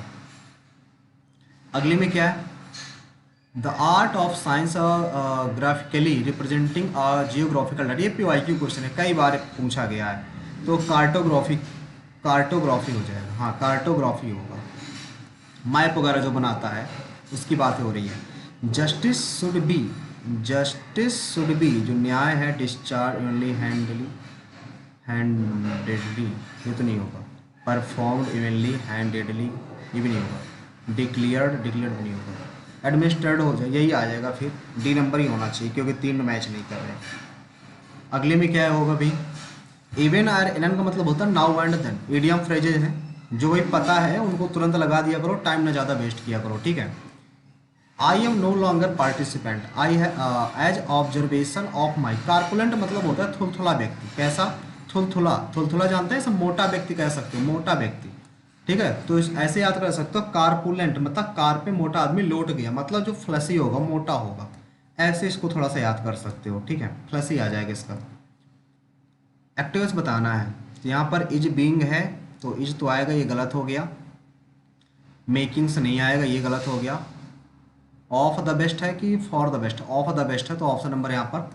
अगले में क्या है, the art of science graphically representing geographical data, ये PYQ क्वेश्चन है, कई बार पूछा गया है, तो कार्टोग्राफी हो जाएगा, हाँ कार्टोग्राफी होगा, मैप वगैरह जो बनाता है उसकी बात हो रही है। जस्टिस शुड बी, जो न्याय है, डिस्चार्ज ओनली हैंडेडली, ये तो नहीं होगा, परफॉर्म्ड इवनली हैंडेडली, ये भी नहीं होगा, डिक्लेयर्ड भी नहीं होगा, एडमिनिस्ट्रेड हो जाए, यही आ जाएगा, फिर डी नंबर ही होना चाहिए क्योंकि 3 मैच नहीं कर रहे। अगले में क्या होगा भाई, इवन आर एन का मतलब होता है now and then, idiom phrases हैं, जो भाई पता है उनको तुरंत लगा दिया करो, टाइम ना ज़्यादा वेस्ट किया करो, ठीक है। I am no longer participant, I है as observation of my. Corpulent मतलब होता है थुलथुला व्यक्ति। कैसा? थुलथुला। थुलथुला जानते हैं, सब मोटा व्यक्ति कह सकते हो, मोटा व्यक्ति, ठीक है। तो ऐसे याद कर सकते हो, कारपुलेंट मतलब कार पे मोटा आदमी लौट गया, मतलब जो फ्लसी होगा, मोटा होगा, ऐसे इसको थोड़ा सा याद कर सकते हो, ठीक है। फ्लसी आ जाएगा इसका। एक्टिव्स बताना है, तो यहाँ पर इज बीइंग है तो इज तो आएगा, ये गलत हो गया। मेकिंग्स नहीं आएगा, ये गलत हो गया। ऑफ द बेस्ट है कि for the best? Of the best है, तो ऑप्शन नंबर यहाँ पर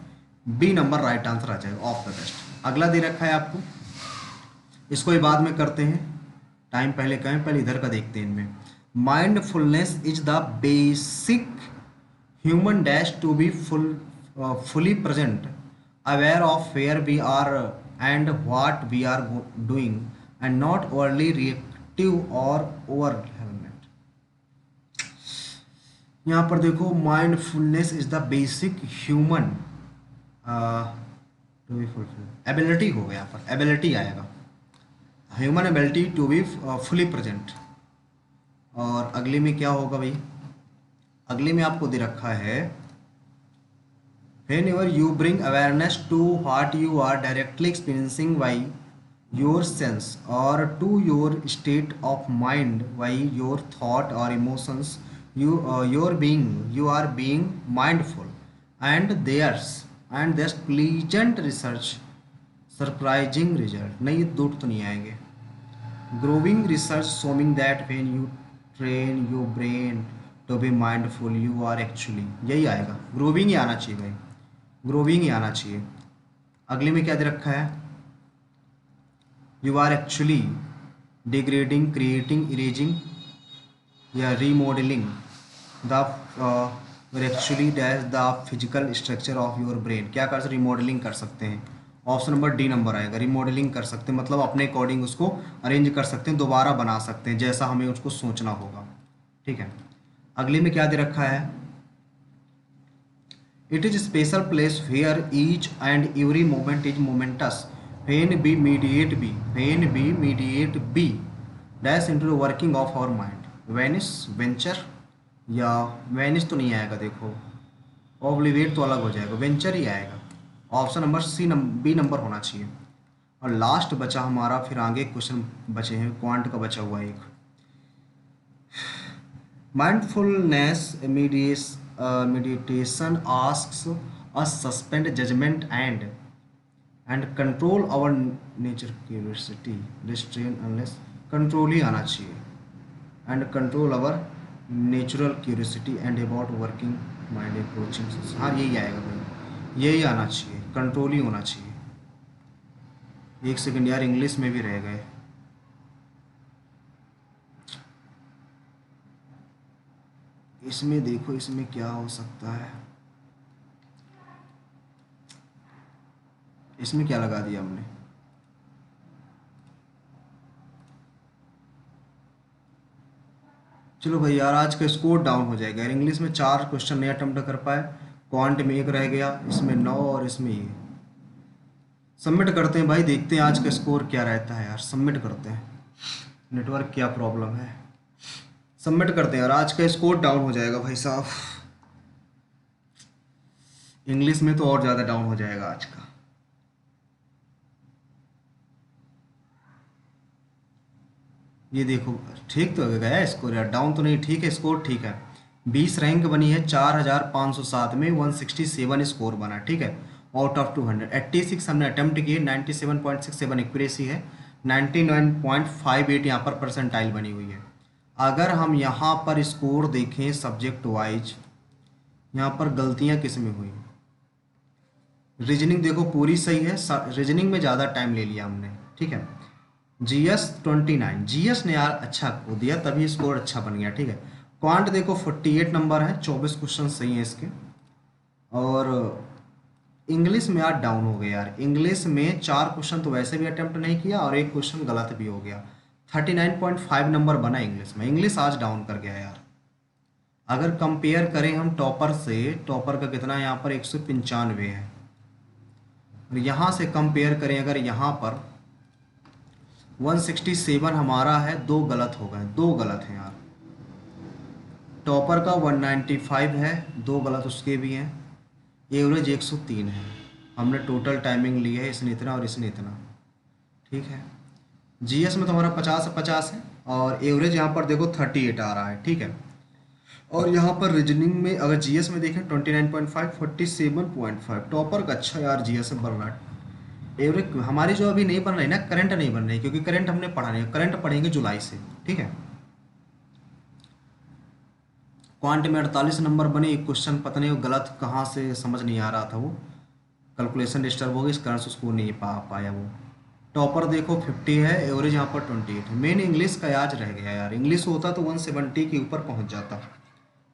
बी नंबर राइट आंसर आ जाएगा, ऑफ द बेस्ट। अगला दे रखा है आपको, इसको ही बाद में करते हैं, टाइम पहले कहें, पहले इधर का देखते हैं इनमें। Mindfulness is the basic human dash to be fully present, aware of where we are and what we are doing, and not overly reactive or overwhelmed। यहाँ पर देखो, mindfulness is the basic human to be fulfil, ability हो गया, यहाँ पर ability आएगा, human ability to be fully present. और अगले में क्या होगा भाई? अगले में आपको दे रखा है, whenever you bring awareness to what you are directly experiencing by your sense or to your state of mind by your thought or emotions, you are being mindful, and there's pleasant research surprising result। नहीं, ये दो तो नहीं आएंगे। growing research showing that when you train your brain to be mindful you are actually, यही आएगा, growing ही आना चाहिए भाई, ग्रोविंग ही आना चाहिए। अगले में क्या दे रखा है? You are actually degrading, creating, erasing या remodelling the actually dash the physical structure of your brain. क्या कर सकते? रिमॉडलिंग कर सकते हैं, ऑप्शन नंबर डी नंबर आएगा। रिमॉडलिंग कर सकते हैं मतलब अपने अकॉर्डिंग उसको अरेंज कर सकते हैं, दोबारा बना सकते हैं जैसा हमें उसको सोचना होगा, ठीक है। अगले में क्या दे रखा है? It is a special place where each and every moment is momentous when we mediate B dash into the working of our mind। Vanish, venture या vanish तो नहीं आएगा, देखो ऑब्लिवेट तो अलग हो जाएगा, वेंचर ही आएगा। ऑप्शन नंबर बी नंबर होना चाहिए। और लास्ट बचा हमारा, फिर आगे क्वेश्चन बचे हैं, क्वांट का बचा हुआ एक। Mindfulness meditation asks us suspend judgment and control our nature curiosity, restrain unless, control ही आना चाहिए, and control our natural curiosity and about working mind approaching। हाँ, यही आएगा भाई, यही आना चाहिए, कंट्रोल ही होना चाहिए। एक सेकंड यार, इंग्लिश में भी रह गए। इसमें देखो, इसमें क्या हो सकता है, इसमें क्या लगा दिया हमने? चलो भाई यार, आज का स्कोर डाउन हो जाएगा यार। इंग्लिश में 4 क्वेश्चन नहीं अटेम्प्ट कर पाए, क्वांट में 1 रह गया, इसमें 9 और इसमें ये। सबमिट करते हैं भाई, देखते हैं आज का स्कोर क्या रहता है यार। सबमिट करते हैं, नेटवर्क क्या प्रॉब्लम है, सबमिट करते हैं यार। आज का स्कोर डाउन हो जाएगा भाई साहब, इंग्लिश में तो और ज़्यादा डाउन हो जाएगा आज का। ये देखो, ठीक तो गया स्कोर यार, डाउन तो नहीं, ठीक है, स्कोर ठीक है। 20 रैंक बनी है 4507 में, 167 स्कोर बना, ठीक है, आउट ऑफ 200। 86 हमने अटेम्प्ट किए, 97.67 एक्यूरेसी है, 99.58 यहाँ पर परसेंटाइल बनी हुई है। अगर हम यहाँ पर स्कोर देखें सब्जेक्ट वाइज, यहाँ पर गलतियाँ किस में हुई? रीजनिंग देखो पूरी सही है, रीजनिंग में ज़्यादा टाइम ले लिया हमने, ठीक है। जीएस 29, जीएस ने यार अच्छा को दिया तभी स्कोर अच्छा बन गया, ठीक है। क्वांट देखो 48 नंबर है, 24 क्वेश्चन सही हैं इसके। और इंग्लिश में यार डाउन हो गया यार, इंग्लिश में 4 क्वेश्चन तो वैसे भी अटेम्प्ट नहीं किया और 1 क्वेश्चन गलत भी हो गया। 39.5 नंबर बना इंग्लिश में, इंग्लिश आज डाउन कर गया यार। अगर कंपेयर करें हम टॉपर से, टॉपर का कितना यहाँ पर 195 है, और यहाँ से कंपेयर करें अगर यहाँ पर, 167 हमारा है, दो गलत हो गए, दो गलत हैं यार। टॉपर का 195 है, दो गलत उसके भी हैं। एवरेज 103 है। हमने टोटल टाइमिंग ली है, इसने इतना और इसने इतना, ठीक है। जीएस में तुम्हारा 50 है और एवरेज यहाँ पर देखो 38 आ रहा है, ठीक है। और यहाँ पर रीजनिंग में अगर जीएस में देखें 29.5, 47.5, टॉपर का अच्छा यार जीएस में बन रहा है। एवरेज हमारी जो अभी नहीं बन रही ना, करंट नहीं बन रही, क्योंकि करंट हमने पढ़ा नहीं, करंट पढ़ेंगे जुलाई से, ठीक है। क्वांट में 48 नंबर बने, एक क्वेश्चन पता नहीं वो गलत कहाँ से समझ नहीं आ रहा था, वो कैलकुलेशन डिस्टर्ब हो गई, इस कारण से उसको नहीं पाया वो। टॉपर देखो 50 है, एवरेज यहाँ पर 28 है। मेन इंग्लिश का याद रह गया यार, इंग्लिश होता तो 170 के ऊपर पहुँच जाता,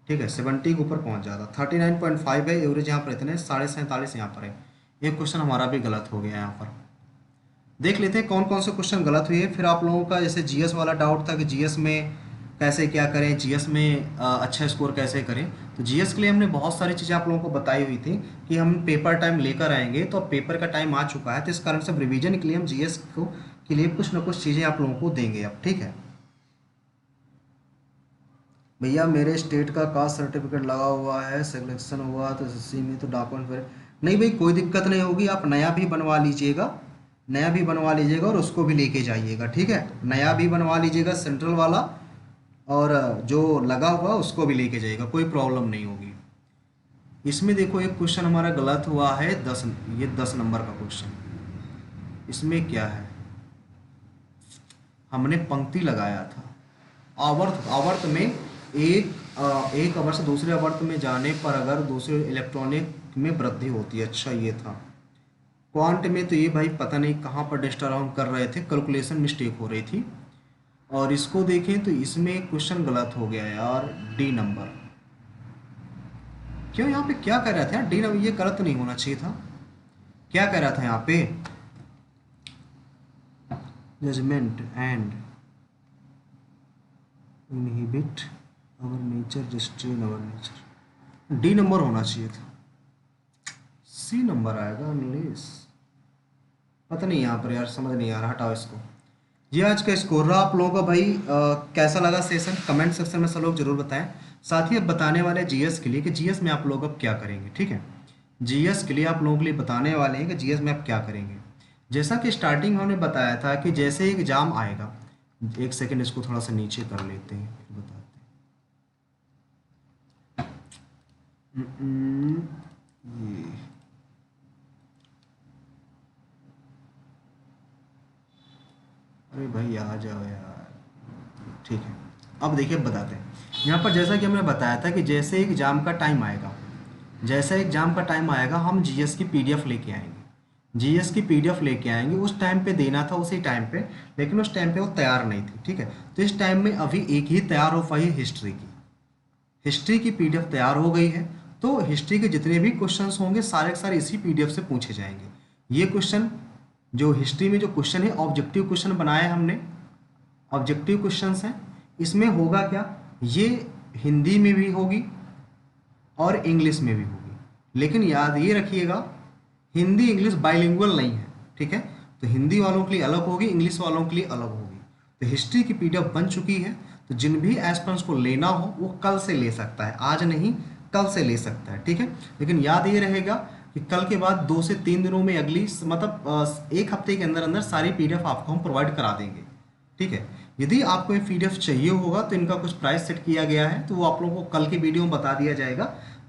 ठीक है, 70 के ऊपर पहुँच जाता। 39.5 है, एवरेज यहाँ पर इतने 47.5 यहाँ पर है। एक क्वेश्चन हमारा भी गलत हो गया यहाँ पर। देख लेते हैं कौन कौन से क्वेश्चन गलत हुए। फिर आप लोगों का जैसे जीएस वाला डाउट था कि जीएस में कैसे क्या करें, जीएस में अच्छा स्कोर कैसे करें। तो जीएस के लिए हमने बहुत सारी चीज़ें आप लोगों को बताई हुई थी कि हम पेपर टाइम लेकर आएंगे, तो अब पेपर का टाइम आ चुका है, तो इस कारण से अब रिवीजन के लिए हम जीएस को के लिए कुछ ना कुछ चीज़ें आप लोगों को देंगे अब, ठीक है। भैया मेरे स्टेट का कास्ट सर्टिफिकेट लगा हुआ है, सिलेक्शन हुआ तो एसएससी में, तो डॉक्यूमेंट फिर नहीं भाई, कोई दिक्कत नहीं होगी, आप नया भी बनवा लीजिएगा, नया भी बनवा लीजिएगा और उसको भी लेके जाइएगा, ठीक है। नया भी बनवा लीजिएगा सेंट्रल वाला, और जो लगा हुआ उसको भी लेके जाइएगा, कोई प्रॉब्लम नहीं होगी। इसमें देखो एक क्वेश्चन हमारा गलत हुआ है, 10, ये 10 नंबर का क्वेश्चन। इसमें क्या है, हमने पंक्ति लगाया था, आवर्त आवर्त में एक आवर्त से दूसरे आवर्त में जाने पर अगर दूसरे इलेक्ट्रॉनिक में वृद्धि होती है, अच्छा ये था। क्वांट में तो ये भाई पता नहीं कहाँ पर डिस्टर्ब कर रहे थे, कैलकुलेशन मिस्टेक हो रही थी। और इसको देखें तो इसमें क्वेश्चन गलत हो गया यार, डी नंबर। क्यों यहाँ पे क्या कह रहा था यार, डी नंबर ये गलत नहीं होना चाहिए था। क्या कह रहा था यहाँ पे, judgement and inhibit our nature, restrain our nature, D number होना चाहिए था, सी नंबर आएगा इंग्लिश, पता नहीं यहाँ पर यार समझ नहीं आ रहा, हटाओ इसको। ये आज का स्कोर रहा आप लोगों का भाई। कैसा लगा सेशन, कमेंट सेक्शन में सब लोग जरूर बताएं। साथ ही अब बताने वाले जीएस के लिए कि जीएस में आप लोग अब क्या करेंगे, ठीक है। जीएस के लिए आप लोगों के लिए बताने वाले हैं कि जीएस में आप क्या करेंगे। जैसा कि स्टार्टिंग हमने बताया था कि जैसे एक एग्जाम आएगा, एक सेकेंड इसको थोड़ा सा नीचे कर लेते हैं फिर बताते हैं। ये अरे भाई आ जाओ यार, ठीक है। अब देखिए बताते हैं यहाँ पर, जैसा कि हमने बताया था कि जैसे एग्जाम का टाइम आएगा, जैसा एग्जाम का टाइम आएगा हम जीएस की पीडीएफ लेके आएंगे, जीएस की पीडीएफ लेके आएंगे। उस टाइम पे देना था उसी टाइम पे, लेकिन उस टाइम पे वो तैयार नहीं थी, ठीक है। तो इस टाइम में अभी एक ही तैयार हो पाई, हिस्ट्री की। हिस्ट्री की पीडीएफ तैयार हो गई है, तो हिस्ट्री के जितने भी क्वेश्चंस होंगे सारे के सारे इसी पीडीएफ से पूछे जाएंगे। ये क्वेश्चन जो हिस्ट्री में जो क्वेश्चन है ऑब्जेक्टिव क्वेश्चन बनाए हमने, ऑब्जेक्टिव क्वेश्चंस हैं। इसमें होगा क्या, ये हिंदी में भी होगी और इंग्लिश में भी होगी, लेकिन याद ये रखिएगा हिंदी इंग्लिश बाइलिंगुअल नहीं है, ठीक है। तो हिंदी वालों के लिए अलग होगी, इंग्लिश वालों के लिए अलग होगी। तो हिस्ट्री की पीडीएफ बन चुकी है, तो जिन भी एस्पिरेंट्स को लेना हो वो कल से ले सकता है, आज नहीं कल से ले सकता है, ठीक है। लेकिन याद ये रहेगा कि कल के बाद 2 से 3 दिनों में अगली मतलब एक हफ्ते के अंदर अंदर सारी पीडीएफ आपको हम प्रोवाइड करा देंगे, ठीक है। यदि आपको ये पीडीएफ चाहिए होगा तो इनका कुछ प्राइस सेट किया गया है, तो वो आप लोगों को कल की वीडियो में बता दिया जाएगा।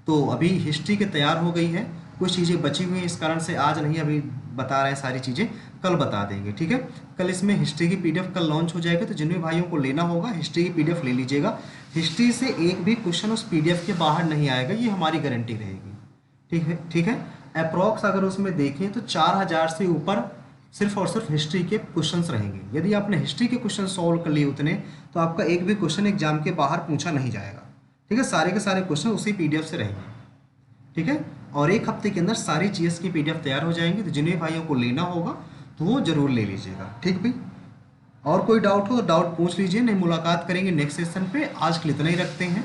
तो अभी हिस्ट्री के तैयार हो गई है, कुछ चीज़ें बची हुई हैं, इस कारण से आज नहीं अभी बता रहे हैं, सारी चीज़ें कल बता देंगे, ठीक है। कल इसमें हिस्ट्री की पीडीएफ कल लॉन्च हो जाएगी, तो जिन भी भाइयों को लेना होगा हिस्ट्री की पीडीएफ ले लीजिएगा। हिस्ट्री से एक भी क्वेश्चन उस पीडीएफ के बाहर नहीं आएगा, ये हमारी गारंटी रहेगी, ठीक है, ठीक है। अप्रॉक्स अगर उसमें देखें तो 4000 से ऊपर सिर्फ और सिर्फ हिस्ट्री के क्वेश्चंस रहेंगे। यदि आपने हिस्ट्री के क्वेश्चन सॉल्व कर लिए उतने, तो आपका एक भी क्वेश्चन एग्जाम के बाहर पूछा नहीं जाएगा, ठीक है। सारे के सारे क्वेश्चन उसी पीडीएफ से रहेंगे, ठीक है। और एक हफ्ते के अंदर सारी जीएस की पीडीएफ तैयार हो जाएंगी, तो जिन्हें भाइयों को लेना होगा तो वो जरूर ले लीजिएगा, ठीक भाई। और कोई डाउट हो तो डाउट पूछ लीजिए, नहीं मुलाकात करेंगे नेक्स्ट सेशन पे। आज के लिए इतना ही रखते हैं।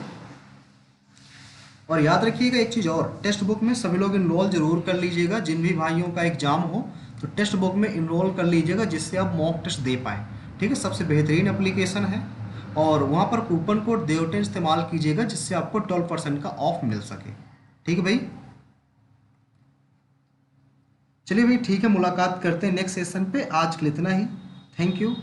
और याद रखिएगा एक चीज़ और, टेक्स्ट बुक में सभी लोग इनरोल जरूर कर लीजिएगा। जिन भी भाइयों का एग्जाम हो तो टेक्स्ट बुक में इनरोल कर लीजिएगा, जिससे आप मॉक टेस्ट दे पाएँ। ठीक है, सबसे बेहतरीन एप्लीकेशन है। और वहाँ पर कूपन कोड देवटे इस्तेमाल कीजिएगा जिससे आपको 12% का ऑफ मिल सके। ठीक है भाई, चलिए भाई ठीक है, मुलाकात करते हैं नेक्स्ट सेशन पे। आज के लिए इतना ही। Thank you.